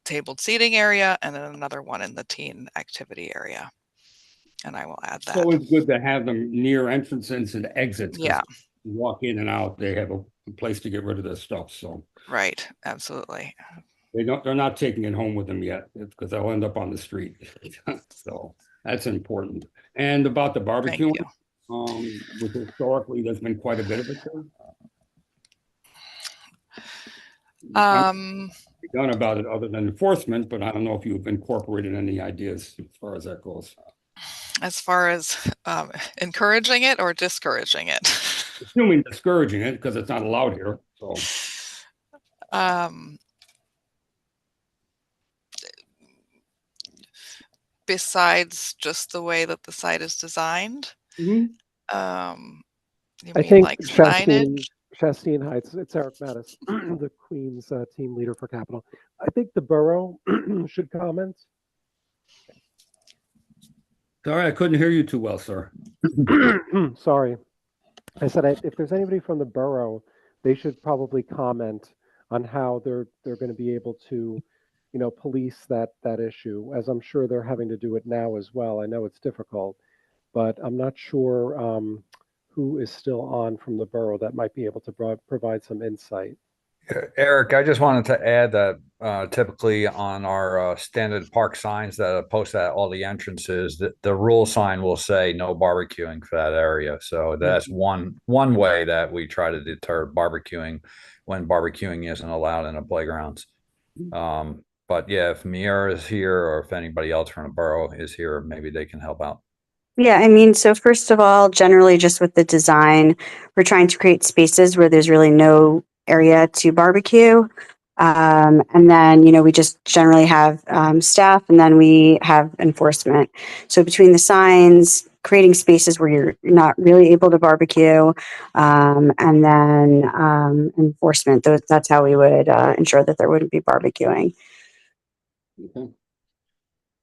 tabled seating area and then another one in the teen activity area. And I will add It's that. always good to have them near entrances and exits. 'Cause Yeah. you walk in and out, they have a place to get rid of their stuff, so. Right, absolutely. They're not taking it home with them yet, because they'll end up on the street. So that's important. And about the barbecue, which historically, there's been quite a bit of it there. Done about it other than enforcement, but I don't know if you've incorporated any ideas as far as that goes. As far as encouraging it or discouraging it? Assuming discouraging it because it's not allowed here, so. Besides just the way that the site is designed, you I mean think like signage? Shastine Heights, it's Eric Mattis, the Queen's team leader for Capital. I think the borough should comment. Sorry, I couldn't hear you too well, sir. Sorry. I said if there's anybody from the borough, they should probably comment on how they're going to be able to, police that issue, as I'm sure they're having to do it now as well. I know it's difficult, but I'm not sure who is still on from the borough that might be able to provide some insight. Eric, I just wanted to add that typically on our standard park signs that are posted at all the entrances, the rule sign will say no barbecuing for that area. So that's one way that we try to deter barbecuing when barbecuing isn't allowed in the playgrounds. But yeah, if Miera is here or if anybody else from the borough is here, maybe they can help out. Yeah, I mean, so first of all, generally just with the design, we're trying to create spaces where there's really no area to barbecue. And then, we just generally have staff and then we have enforcement. So between the signs, creating spaces where you're not really able to barbecue, and then enforcement, that's how we would ensure that there wouldn't be barbecuing. Okay.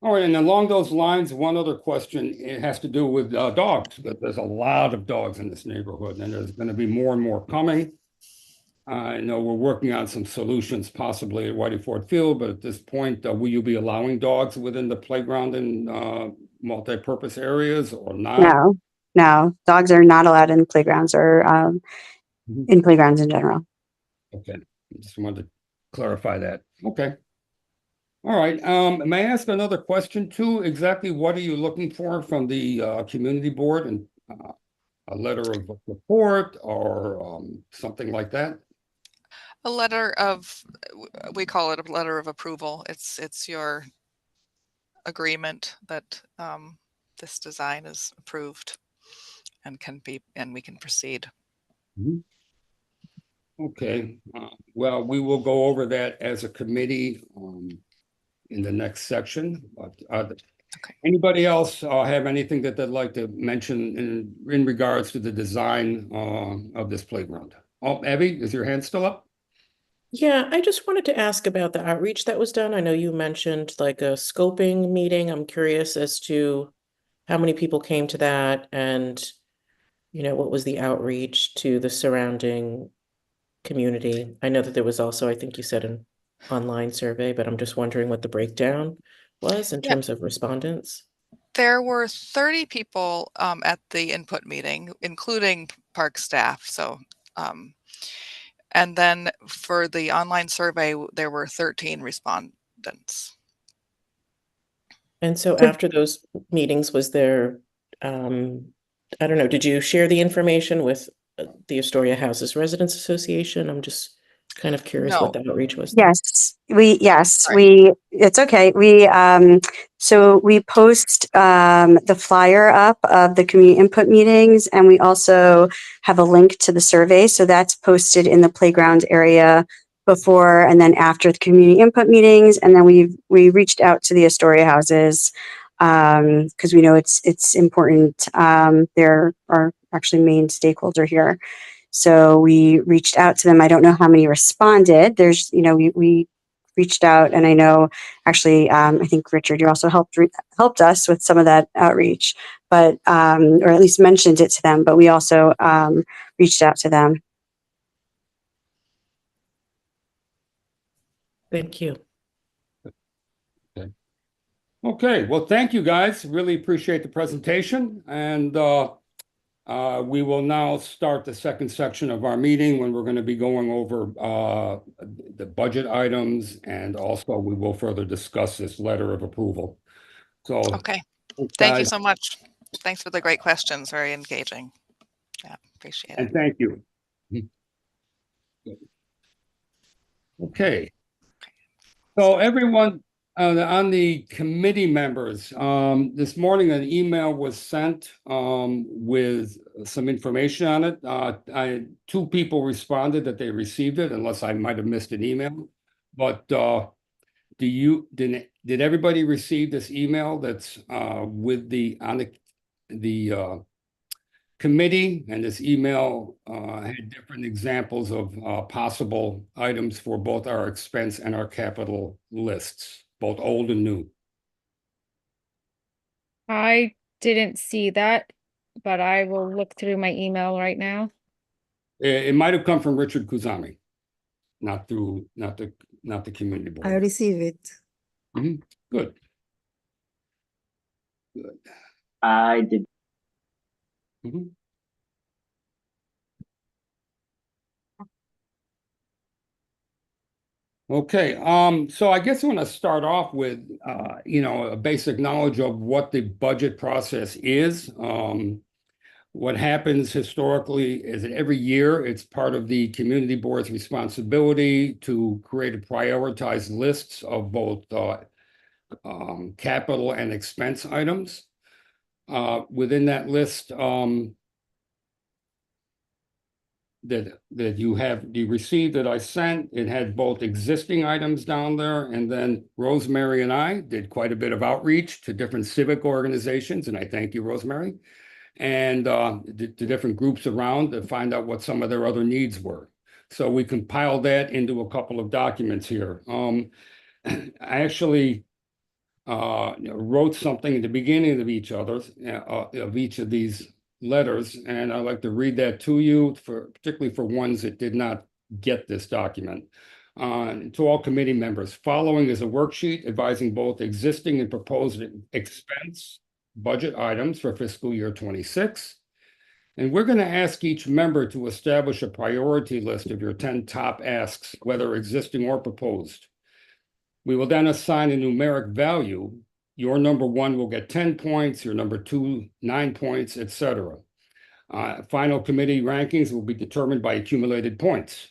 All right, and along those lines, one other question, it has to do with dogs. There's a lot of dogs in this neighborhood, and there's going to be more and more coming. I know we're working on some solutions possibly at Whitey Ford Field, but at this point, will you be allowing dogs within the playground and multi-purpose areas or not? No, dogs are not allowed in playgrounds or in playgrounds in general. Okay, just wanted to clarify that. Okay. All right. May I ask another question too? Exactly what are you looking for from the community board, and a letter of support or something like that? A letter of, we call it a letter of approval. It's your agreement that this design is approved and we can proceed. Okay. Well, we will go over that as a committee in the next section. But anybody else have anything that they'd like to mention in regards to the design of this playground? Oh, Abby, is your hand still up? Yeah, I just wanted to ask about the outreach that was done. I know you mentioned like a scoping meeting. I'm curious as to how many people came to that and, what was the outreach to the surrounding community. I know that there was also, I think you said, an online survey, but I'm just wondering what the breakdown was in terms of respondents. There were 30 people at the input meeting, including park staff. So, and then for the online survey, there were 13 respondents. And so after those meetings, was there, I don't know, did you share the information with the Astoria Houses Residents Association? I'm just kind of curious what the outreach was. Yes, it's okay. So we post the flyer up of the community input meetings, and we also have a link to the survey. So that's posted in the playground area, before and then after the community input meetings. And then we reached out to the Astoria houses because we know it's important. They're our actually main stakeholder here. So we reached out to them. I don't know how many responded. There's, we reached out, and I know actually, I think Richard, you also helped us with some of that outreach, but or at least mentioned it to them. But we also reached out to them. Thank you. Okay, well, thank you guys. Really appreciate the presentation. And we will now start the second section of our meeting when we're going to be going over the budget items, and also we will further discuss this letter of approval. So, okay, thanks, thank you guys. so much. Thanks for the great questions. Very engaging. Yeah, appreciate it. And thank you. Okay. So everyone on the committee members, this morning an email was sent with some information on it. Two people responded that they received it, unless I might have missed an email. But did everybody receive this email that's with the committee? And this email had different examples of possible items for both our expense and our capital lists, both old and new. I didn't see that, but I will look through my email right now. It might have come from Richard Kuzami, not the community board. I receive it. Mhm. Good. Good. I did. Mhm. Okay, so I guess I want to start off with, a basic knowledge of what the budget process is. What happens historically is that every year it's part of the community board's responsibility to create a prioritized lists of both capital and expense items. Within that list, that you received that I sent, it had both existing items down there, and then Rosemary and I did quite a bit of outreach to different civic organizations, and I thank you, Rosemary, and to different groups around to find out what some of their other needs were. So we compiled that into a couple of documents here. I actually wrote something at the beginning of each of these letters, and I'd like to read that to you, particularly for ones that did not get this document. To all committee members, following is a worksheet advising both existing and proposed expense budget items for fiscal year 26. And we're going to ask each member to establish a priority list of your 10 top asks, whether existing or proposed. We will then assign a numeric value. Your number 1 will get 10 points, your number 2, 9 points, etc. Final committee rankings will be determined by accumulated points.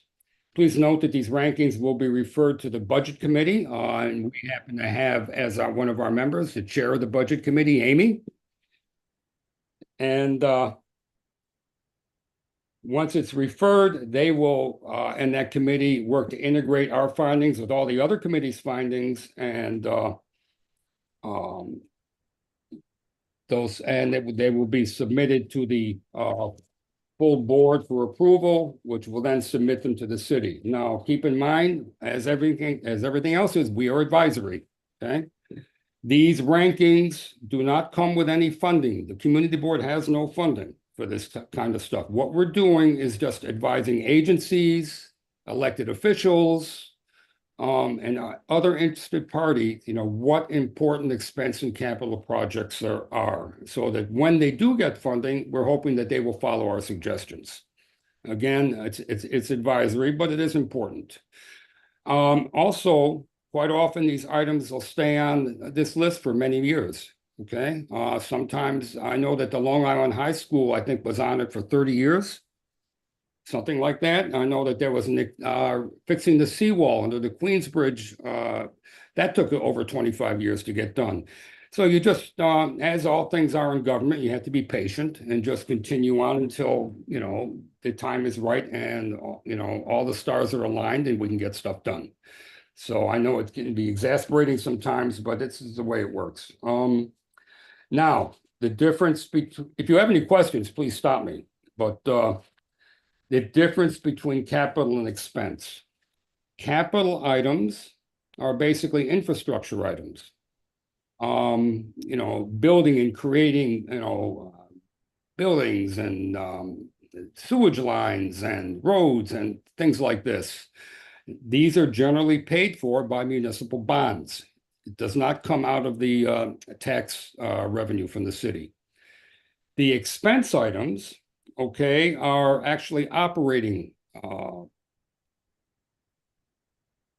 Please note that these rankings will be referred to the budget committee, and we happen to have as one of our members, the chair of the budget committee, Amy. And once it's referred, they will, and that committee, work to integrate our findings with all the other committees' findings, and they will be submitted to the full board for approval, which will then submit them to the city. Now, keep in mind, as everything else is, we are advisory. Okay. These rankings do not come with any funding. The community board has no funding for this kind of stuff. What we're doing is just advising agencies, elected officials, and other interested parties, what important expense and capital projects there are, so that when they do get funding, we're hoping that they will follow our suggestions. Again, it's advisory, but it is important. Also, quite often these items will stay on this list for many years. Okay. Sometimes I know that the Long Island High School, I think, was on it for 30 years. Something like that. I know that there was fixing the seawall under the Queensbridge. That took over 25 years to get done. So you just, as all things are in government, you have to be patient and just continue on until, you know, the time is right and, you know, all the stars are aligned and we can get stuff done. So I know it can be exasperating sometimes, but this is the way it works. Now, the difference between, if you have any questions, please stop me. But the difference between capital and expense. Capital items are basically infrastructure items. You know, building and creating, you know, buildings and sewage lines and roads and things like this. These are generally paid for by municipal bonds. It does not come out of the tax revenue from the city. The expense items, okay, are actually operating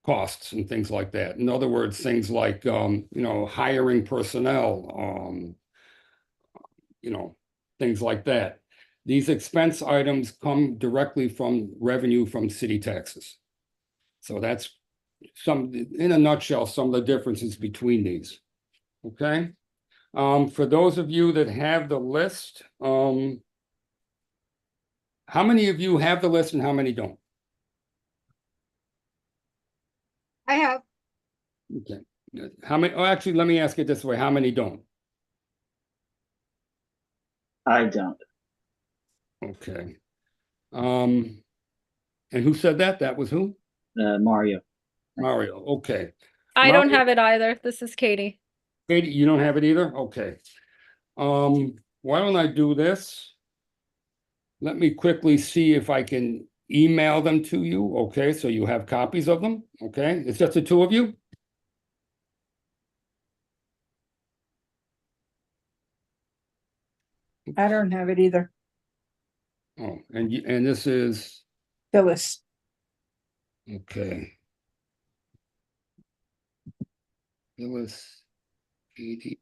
costs and things like that. In other words, things like, you know, hiring personnel, you know, things like that. These expense items come directly from revenue from city taxes. So that's some, in a nutshell, some of the differences between these. Okay. For those of you that have the list, how many of you have the list and how many don't? I have. Okay. Good. How many? Oh, actually, let me ask it this way: how many don't? I don't. Okay. And who said that? That was who? Mario. Mario. Okay. I don't Mario, have it either. This is Katie. Katie, you don't have it either? Okay. Why don't I do this? Let me quickly see if I can email them to you. Okay, so you have copies of them. Okay, it's just the two of you? I don't have it either. Oh, and this is Phyllis. okay. Phyllis, Katie.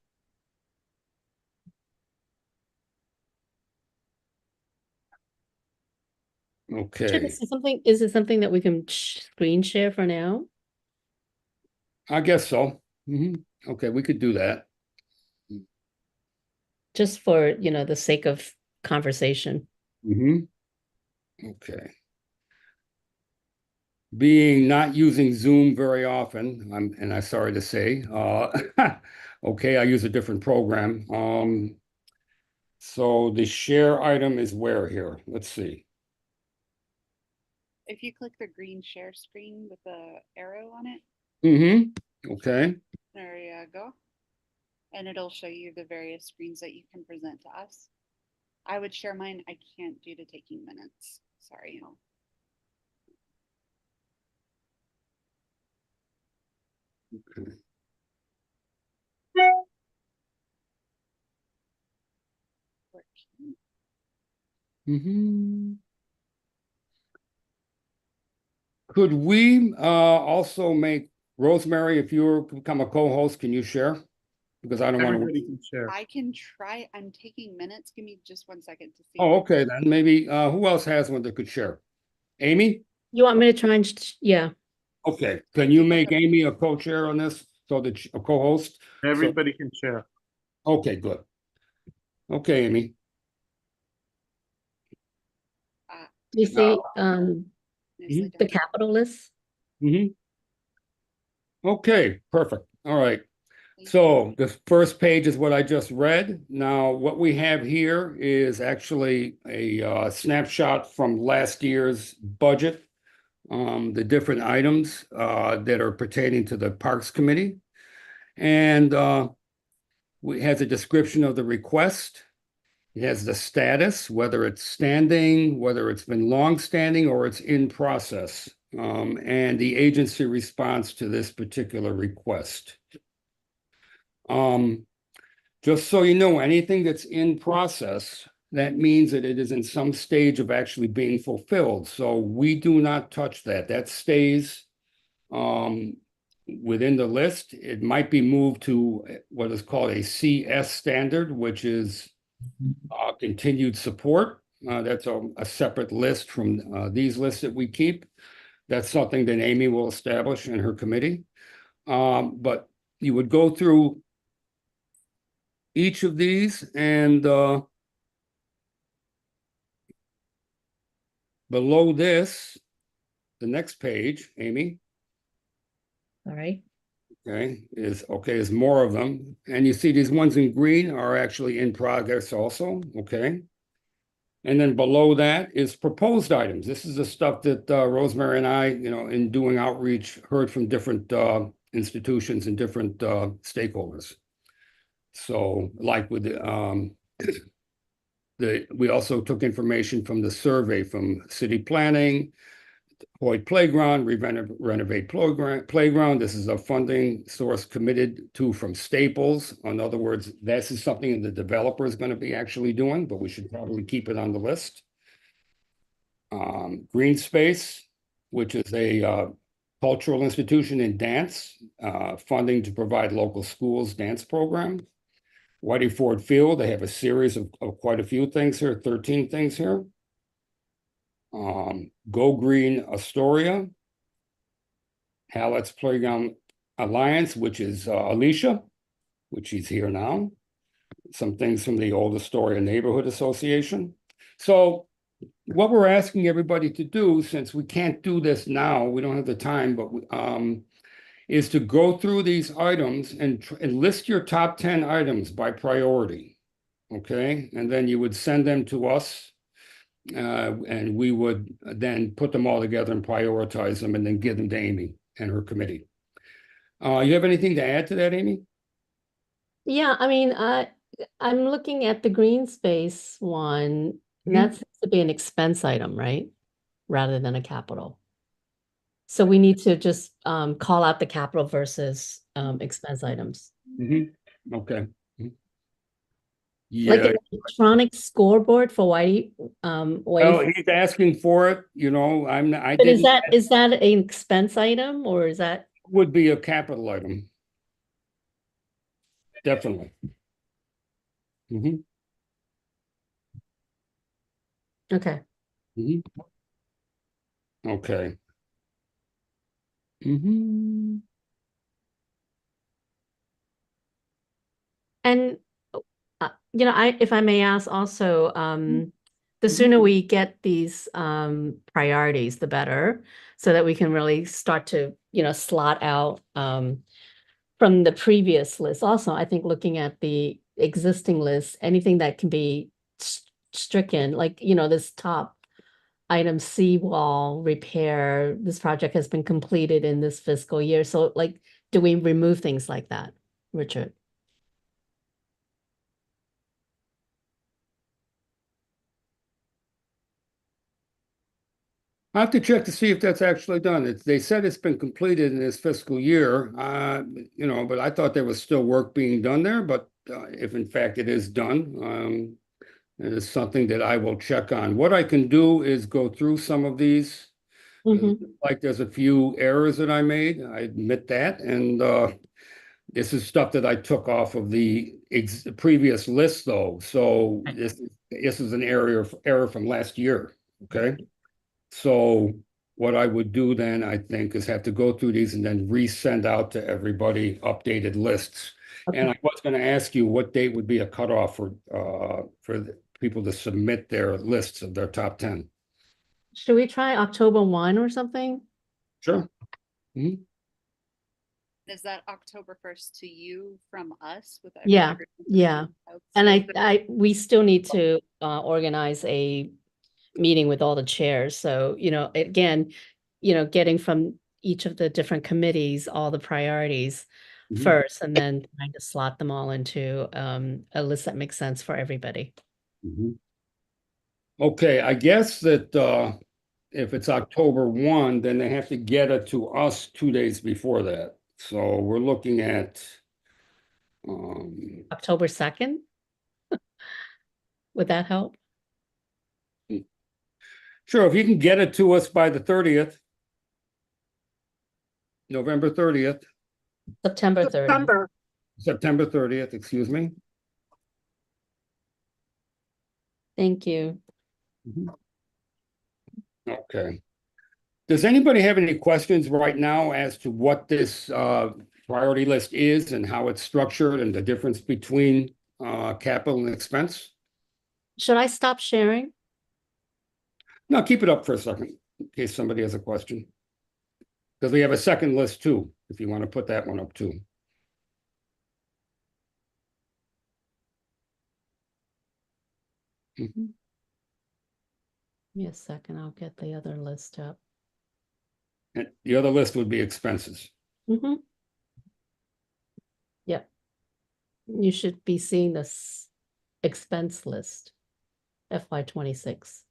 Should Okay, this is something, is it something that we can screen share for now? I guess so. Okay, we could do that. Just for, you know, the sake of conversation. Okay. Being not using Zoom very often, and I'm sorry to say, okay, I use a different program. So the share item is where here? Let's see. If you click the green share screen with the arrow on it, Okay. there you go. And it'll show you the various screens that you can present to us. I would share mine. I can't due to taking minutes. Sorry. Okay. Could we also make Rosemary, if you become a co-host, can you share? Because I don't want Everybody to. can share. I can try. I'm taking minutes. Give me just 1 second to see. Oh, okay, then maybe who else has one that could share? Amy? You want me to try and, yeah. Okay, can you make Amy a co-chair on this so that a co-host? Everybody can share. Okay, good. Okay, Amy. You see, the capital list? Okay, perfect. All right. So the first page is what I just read. Now, what we have here is actually a snapshot from last year's budget. The different items that are pertaining to the Parks Committee. And it has a description of the request. It has the status, whether it's standing, whether it's been long-standing, or it's in process, and the agency response to this particular request. Just so you know, anything that's in process, that means that it is in some stage of actually being fulfilled. So we do not touch that. That stays within the list. It might be moved to what is called a CS standard, which is continued support. That's a separate list from these lists that we keep. That's something that Amy will establish in her committee. But you would go through each of these, and below this, the next page, Amy, All right. is more of them. And you see these ones in green are actually in progress also, okay? And then below that is proposed items. This is the stuff that Rosemary and I, in doing outreach, heard from different institutions and different stakeholders. So like with we also took information from the survey from city planning, Hoyt Playground, renovate playground. This is a funding source committed to from Staples. In other words, this is something the developer is going to be actually doing, but we should probably keep it on the list. Green Space, which is a cultural institution in dance, funding to provide local schools dance program. Whitey Ford Field, they have a series of quite a few things here, 13 things here. Go Green Astoria, Hallett's Playground Alliance, which is Alicia, which she's here now. Some things from the Old Astoria Neighborhood Association. So what we're asking everybody to do, since we can't do this now, we don't have the time, but is to go through these items and list your top 10 items by priority, okay? And then you would send them to us, and we would then put them all together and prioritize them and then give them to Amy and her committee. You have anything to add to that, Amy? Yeah, I mean, I'm looking at the green space one, and Mhm. that seems to be an expense item, right? Rather than a capital. So we need to just call out the capital versus expense items. Okay. Like Yeah. an electronic scoreboard for Whitey, Well, Whitey. he's asking for it, I But didn't. is that an expense item or is that? Would be a capital item. Definitely. Mhm. Okay. Mhm. Okay. Mhm. And if I may ask also, the sooner we get these priorities, the better, so that we can really start to, slot out from the previous list. Also, I think looking at the existing list, anything that can be stricken, like, this top item seawall repair, this project has been completed in this fiscal year. So like, do we remove things like that, Richard? I have to check to see if that's actually done. They said it's been completed in this fiscal year, but I thought there was still work being done there. But if in fact it is done, it is something that I will check on. What I can do is go through some of these. Like there's a few errors that I made. I admit that. And this is stuff that I took off of the previous list, though. So this is an error from last year. Okay. So what I would do then, I think, is have to go through these and then resend out to everybody updated lists. And I was going to ask you what date would be a cutoff for the people to submit their lists of their top 10. Should we try October 1 or something? Sure. Is that October 1st to you from us with Yeah, everything? yeah. And we still need to organize a meeting with all the chairs. So, again, getting from each of the different committees, all the priorities first, and then trying to slot them all into a list that makes sense for everybody. Okay, I guess that if it's October 1, then they have to get it to us 2 days before that. So we're looking at October 2nd? Would that help? Sure, if you can get it to us by the 30th, November 30th. September 30th. September 30th, excuse me. Thank you. Okay. Does anybody have any questions right now as to what this priority list is and how it's structured and the difference between capital and expense. Should I stop sharing? No, keep it up for a second in case somebody has a question. Because we have a second list too, if you want to put that one up too. Give me a second, I'll get the other list up. And the other list would be expenses. Yep. You should be seeing this expense list, FY26.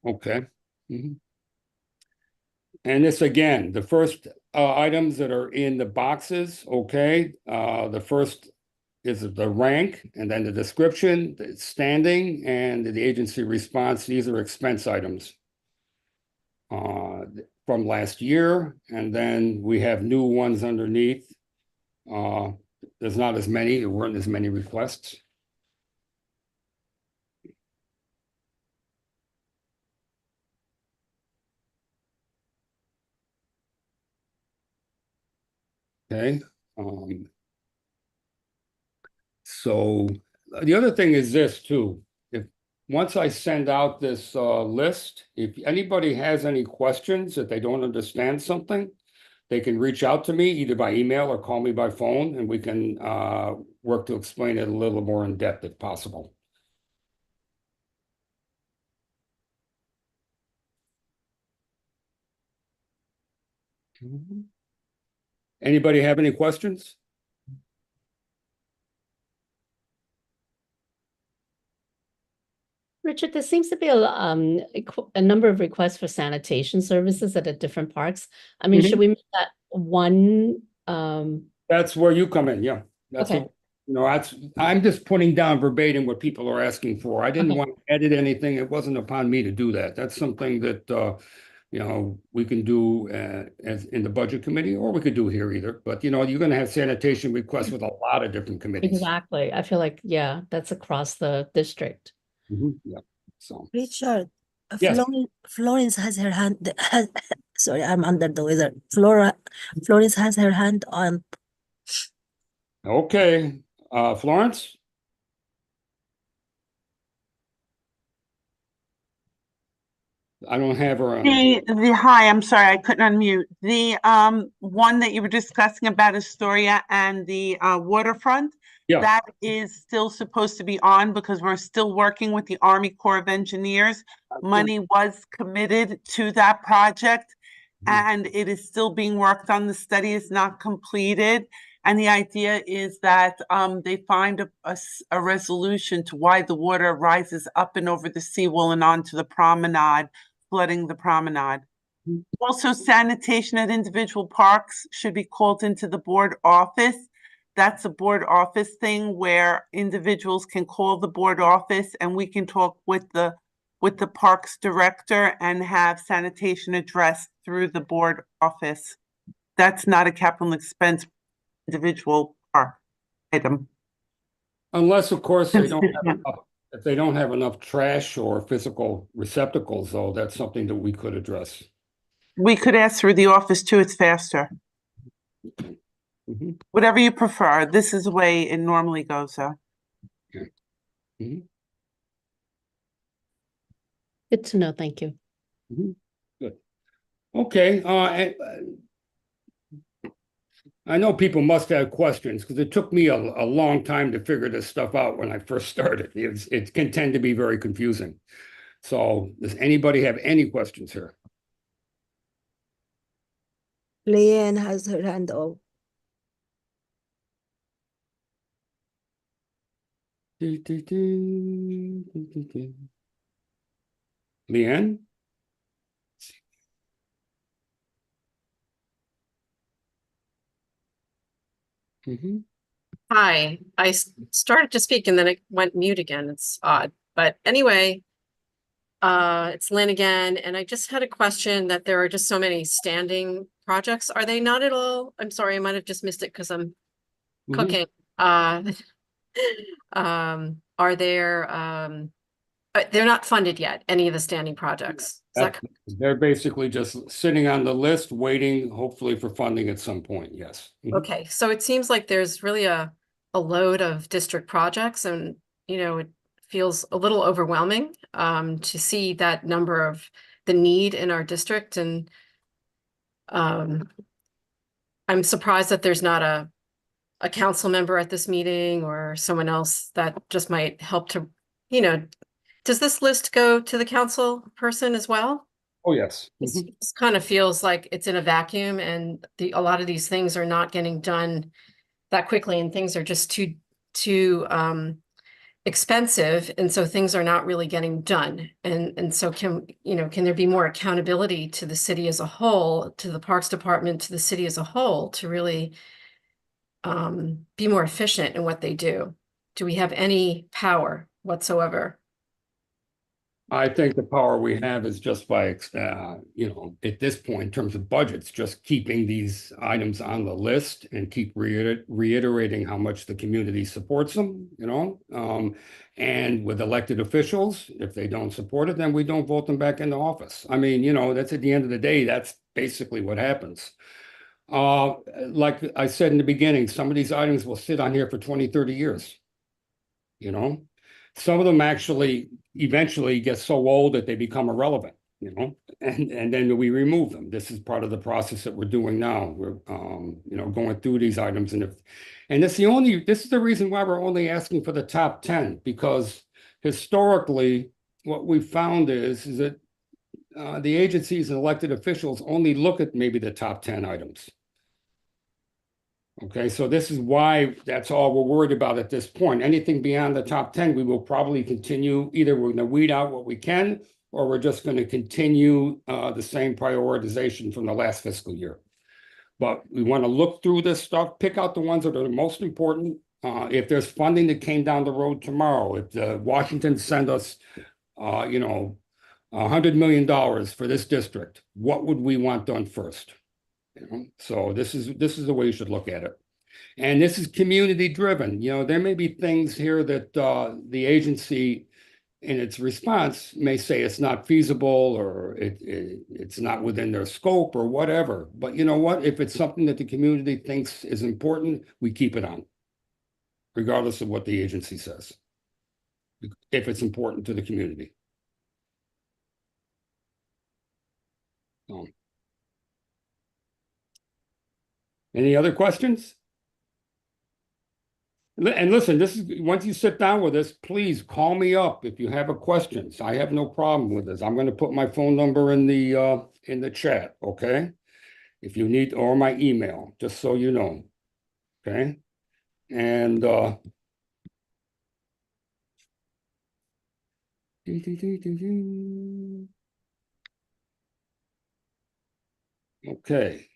Okay. And this again, the first items that are in the boxes, okay. The first is the rank and then the description, the standing, and the agency response. These are expense items from last year. And then we have new ones underneath. There's not as many, there weren't as many requests. Okay. So the other thing is this too. If once I send out this list, if anybody has any questions that they don't understand something, they can reach out to me either by email or call me by phone, and we can work to explain it a little more in depth if possible. Anybody have any questions? Richard, there seems to be a number of requests for sanitation services at the different parks. I mean, should we make that one? That's where you come in, yeah. That's Okay. I'm just putting down verbatim what people are asking for. I didn't want to edit anything. It wasn't upon me to do that. That's something that we can do as in the budget committee, or we could do here either. But you're going to have sanitation requests with a lot of different committees. Exactly. I feel like, yeah, that's across the district. Yeah. So Richard, yes. Florence has her hand. Sorry, I'm under the weather. Florence has her hand on. Okay, Florence. I don't have her on. Hi, I'm sorry, I couldn't unmute. The one that you were discussing about Astoria and the waterfront, that is still supposed to be on because we're still working with the Army Corps of Engineers. Money was committed to that project and it is still being worked on. The study is not completed. And the idea is that they find a resolution to why the water rises up and over the seawall and onto the promenade, flooding the promenade. Also, sanitation at individual parks should be called into the board office. That's a board office thing where individuals can call the board office and we can talk with the parks director and have sanitation addressed through the board office. That's not a capital expense individual park item. Unless, of course, if they don't have enough trash or physical receptacles, though, that's something that we could address. We could ask through the office too, it's faster. Whatever you prefer. This is the way it normally goes, though. Good to know, thank you. Good. Okay, I know people must have questions because it took me a long time to figure this stuff out when I first started. It can tend to be very confusing. So does anybody have any questions here? Leanne has her hand up. Leanne? Hi, I started to speak and then it went mute again. It's odd. But anyway, it's Lynn again, and I just had a question that there are just so many standing projects. Are they not at all? I'm sorry, I might have just missed it because I'm cooking. Are there they're not funded yet, any of the standing projects. Is that They're basically just sitting on the list, waiting hopefully for funding at some point, yes. Mhm. okay? So it seems like there's really a load of district projects, and it feels a little overwhelming to see that number of the need in our district. And I'm surprised that there's not a council member at this meeting or someone else that just might help to, does this list go to the council person as well? Oh, yes. This kind of feels like it's in a vacuum, and a lot of these things are not getting done that quickly, and things are just too expensive, and so things are not really getting done. And so can there be more accountability to the city as a whole, to the Parks Department, to the city as a whole, to really be more efficient in what they do? Do we have any power whatsoever? I think the power we have is just by, at this point, in terms of budgets, just keeping these items on the list and keep reiterating how much the community supports them, and with elected officials, if they don't support it, then we don't vote them back into office. I mean, that's at the end of the day, that's basically what happens. Like I said in the beginning, some of these items will sit on here for 20, 30 years. Some of them actually eventually get so old that they become irrelevant, and then we remove them. This is part of the process that we're doing now. We're, going through these items, and this is the reason why we're only asking for the top 10, because historically, what we found is that the agencies and elected officials only look at maybe the top 10 items. Okay, so this is why that's all we're worried about at this point. Anything beyond the top 10, we will probably continue. Either we're going to weed out what we can, or we're just going to continue the same prioritization from the last fiscal year. But we want to look through this stuff, pick out the ones that are the most important. If there's funding that came down the road tomorrow, if Washington sent us, $100 million for this district, what would we want done first? So this is the way you should look at it. And this is community driven. There may be things here that the agency in its response may say it's not feasible, or it's not within their scope, or whatever. But you know what? If it's something that the community thinks is important, we keep it on, regardless of what the agency says, if it's important to the community. Any other questions? And listen, this is, once you sit down with us, please call me up if you have a questions. I have no problem with this. I'm going to put my phone number in the chat, okay? If you need, or my email, just so you know. Okay? And okay.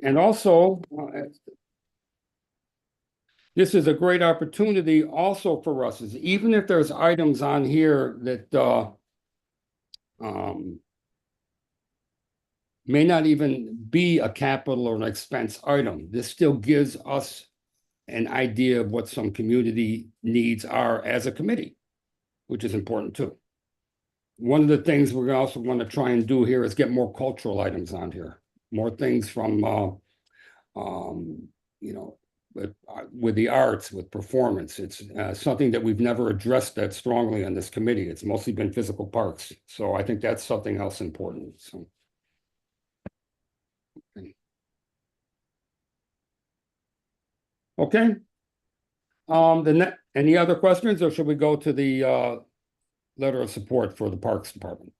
And also, this is a great opportunity also for us, is even if there's items on here that may not even be a capital or an expense item, this still gives us an idea of what some community needs are as a committee, which is important too. One of the things we're also going to try and do here is get more cultural items on here, more things from, with the arts, with performance. It's something that we've never addressed that strongly on this committee. It's mostly been physical parks. So I think that's something else important. So. Okay. Any other questions, or should we go to the letter of support for the Parks Department?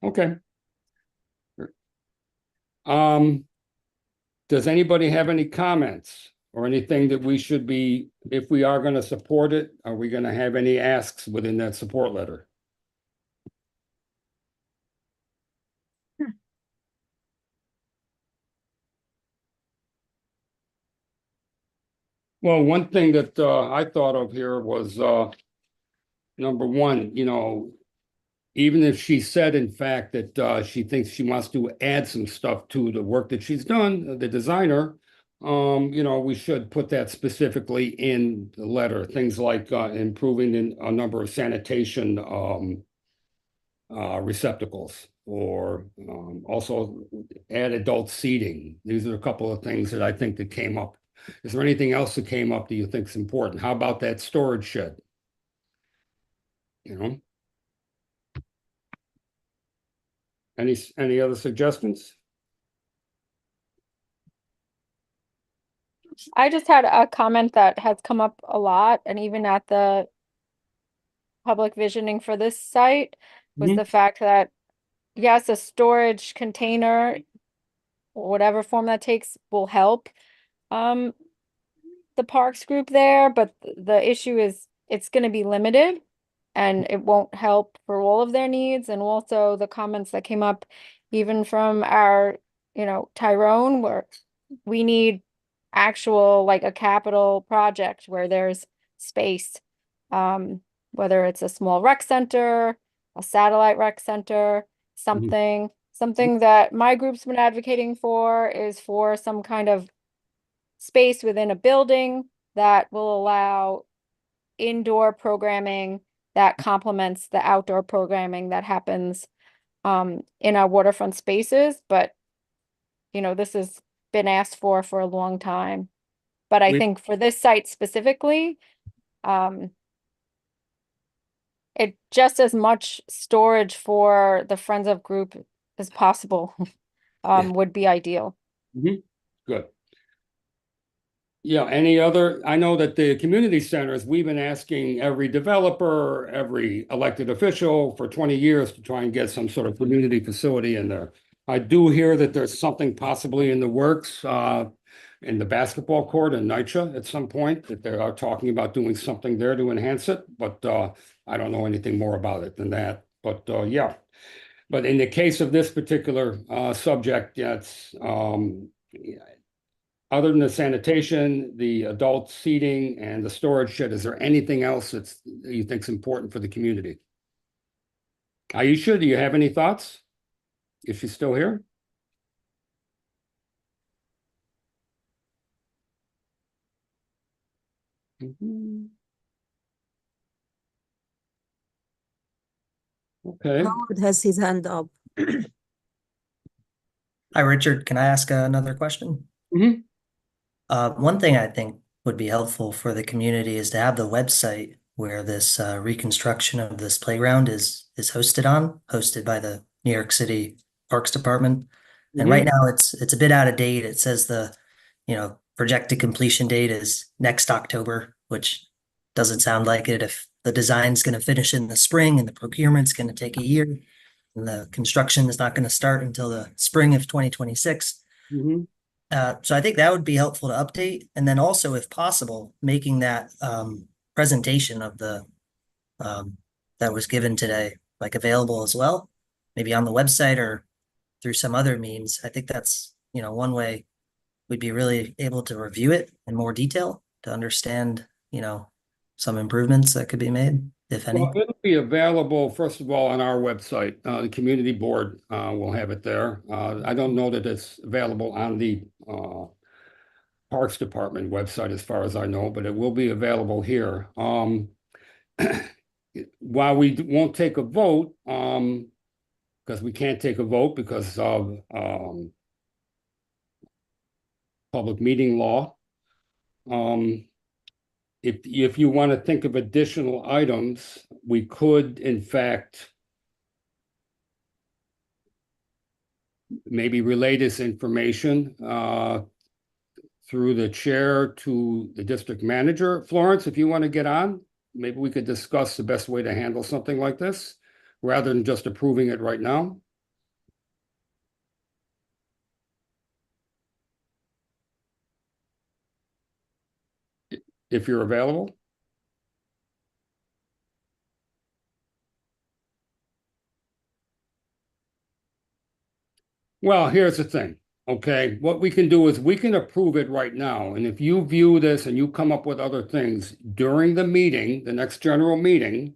Okay. Does anybody have any comments or anything that we should be, if we are going to support it, are we going to have any asks within that support letter? Well, one thing that I thought of here was number one, even if she said, in fact, that she thinks she wants to add some stuff to the work that she's done, the designer, you know, we should put that specifically in the letter. Things like improving a number of sanitation receptacles, or also add adult seating. These are a couple of things that I think that came up. Is there anything else that came up that you think is important? How about that storage shed? You know? Any other suggestions? I just had a comment that has come up a lot, and even at the public visioning for this site, was the fact that, yes, a storage container, whatever form that takes, will help the parks group there, but the issue is it's going to be limited and it won't help for all of their needs. And also the comments that came up even from our, Tyrone, where we need actual, like, a capital project where there's space, whether it's a small rec center, a satellite rec center, something that my group's been advocating for is for some kind of space within a building that will allow indoor programming that complements the outdoor programming that happens in our waterfront spaces. But, this has been asked for a long time. But I think for this site specifically, it just as much storage for the Friends of group as possible would be ideal. Good. Yeah, I know that the community centers, we've been asking every developer, every elected official for 20 years to try and get some sort of community facility in there. I do hear that there's something possibly in the works in the basketball court in NYCHA at some point, that they are talking about doing something there to enhance it, but I don't know anything more about it than that. But yeah, but in the case of this particular subject, yeah, it's other than the sanitation, the adult seating, and the storage shed, is there anything else that you think is important for the community? Aisha, do you have any thoughts? Is she still here? Okay. Howard has his hand up. Hi, Richard. Can I ask another question? One thing I think would be helpful for the community is to have the website where this reconstruction of this playground is hosted by the New York City Parks Department. And right now it's a bit out of date. It says the projected completion date is next October, which doesn't sound like it if the design's going to finish in the spring and the procurement's going to take a year and the construction is not going to start until the spring of 2026. So I think that would be helpful to update. And then also, if possible, making that presentation of the that was given today, like, available as well, maybe on the website or through some other means. I think that's, one way we'd be really able to review it in more detail to understand, some improvements that could be made, if any. Well, it'll be available, first of all, on our website. The community board will have it there. I don't know that it's available on the Parks Department website, as far as I know, but it will be available here. While we won't take a vote, because we can't take a vote because of public meeting law. If you want to think of additional items, we could, in fact, maybe relay this information through the chair to the district manager. Florence, if you want to get on, maybe we could discuss the best way to handle something like this rather than just approving it right now. If you're available. Well, here's the thing, okay? What we can do is we can approve it right now. And if you view this and you come up with other things during the meeting, the next general meeting,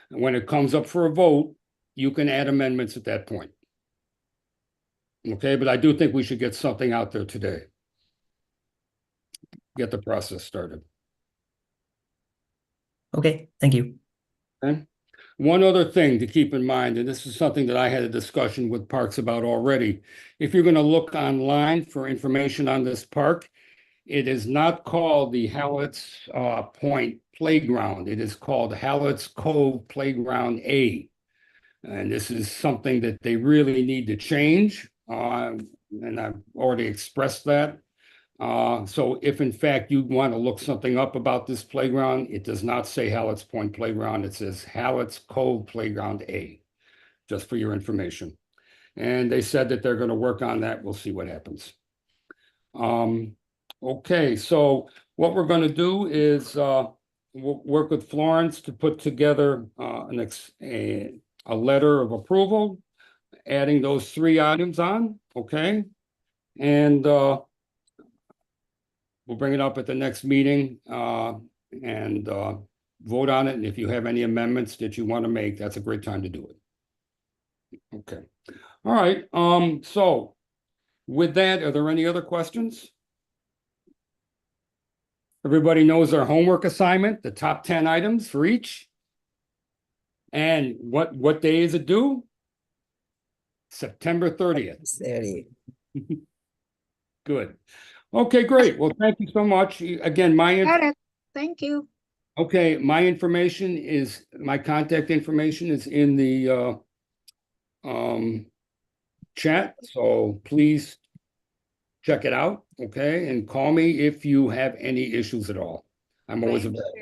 when it comes up for a vote, you can add amendments at that point. Okay, but I do think we should get something out there today. get the process started. Okay, thank you. Okay. One other thing to keep in mind, and this is something that I had a discussion with Parks about already. If you're going to look online for information on this park, it is not called the Hallett's Point Playground. It is called Hallett's Cove Playground A. And this is something that they really need to change. And I've already expressed that. So if in fact you want to look something up about this playground, it does not say Hallett's Point Playground. It says Hallett's Cove Playground A, just for your information. And they said that they're going to work on that. We'll see what happens. Okay, so what we're going to do is we'll work with Florence to put together a letter of approval, adding those 3 items on, okay? And we'll bring it up at the next meeting and vote on it. And if you have any amendments that you want to make, that's a great time to do it. Okay. All right. So with that, are there any other questions? Everybody knows their homework assignment, the top 10 items for each. And what day is it due? September 30th. Good. Okay, great. Well, thank you so much. Again, Got it. Thank you. okay, my contact information is in the chat. So please check it out, okay? And call me if you have any issues at all. I'm always available.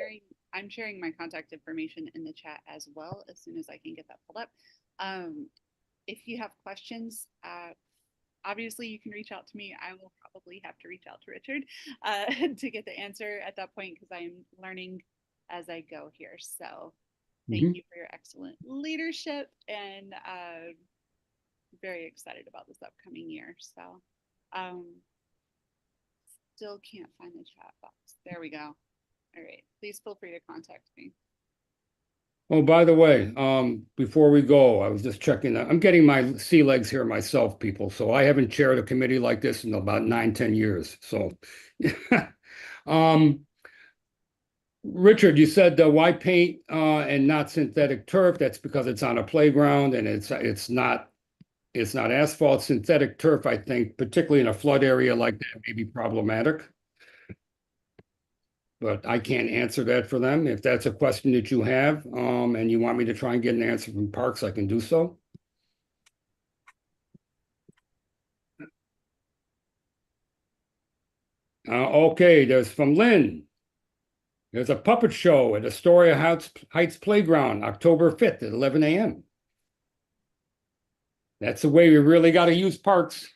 I'm sharing my contact information in the chat as well as soon as I can get that pulled up. If you have questions, obviously you can reach out to me. I will probably have to reach out to Richard to get the answer at that point because I'm learning as I go here. So thank you for your excellent leadership and very excited about this upcoming year. So still can't find the chat box. There we go. All right. Please feel free to contact me. Oh, by the way, before we go, I was just checking. I'm getting my sea legs here myself, people. So I haven't chaired a committee like this in about 9-10 years. So, Richard, you said why paint and not synthetic turf? That's because it's on a playground and it's not asphalt. Synthetic turf, I think, particularly in a flood area like that, may be problematic. But I can't answer that for them. If that's a question that you have, and you want me to try and get an answer from Parks, I can do so. Okay, there's from Lynn. There's a puppet show at Astoria Heights Playground, October 5th at 11 a.m. That's the way we really got to use Parks.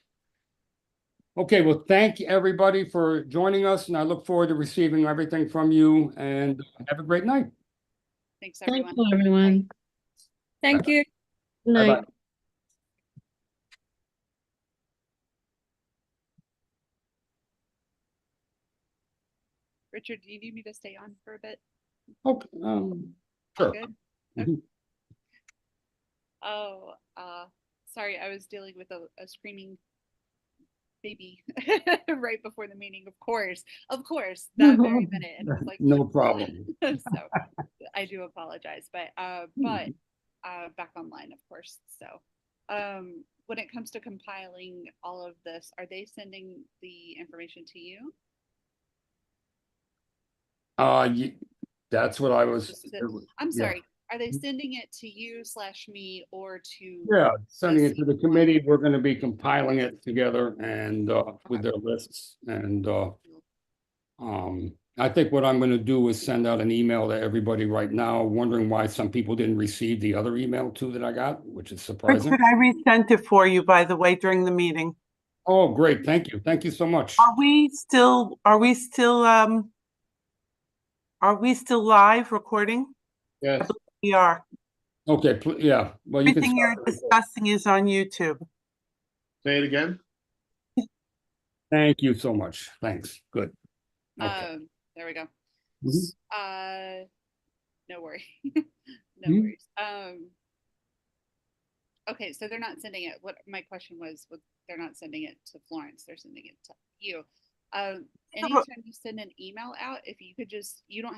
Okay, well, thank you everybody for joining us, and I look forward to receiving everything from you, and have a great night. Thanks, everyone. Thank you, everyone. Thank you. Good night. Bye-bye. Richard, do you need me to stay on for a bit? Okay, sure. Good. Mhm. Oh, sorry, I was dealing with a screaming baby right before the meeting. Of course, that very minute, and I was like, No problem. so I do apologize, but back online, of course. So, when it comes to compiling all of this, are they sending the information to you? That's what I was. I'm yeah. sorry. Are they sending it to you / me or to? Yeah, sending it to the committee. We're going to be compiling it together and with their lists. And I think what I'm going to do is send out an email to everybody right now, wondering why some people didn't receive the other email too that I got, which is surprising. Richard, I resent it for you, by the way, during the meeting. Oh, great. Thank you. Thank you so much. Are we still live recording? Yes. We are. Okay. Yeah. Well, you can Everything you're start the recording. discussing is on YouTube. Say it again. Thank you so much. Thanks. Good. Okay. There we go. Mhm. No worry. No worries. Okay, so they're not sending it. What my question was they're not sending it to Florence, they're sending it to you. Anytime you send an email out, if you could just, you don't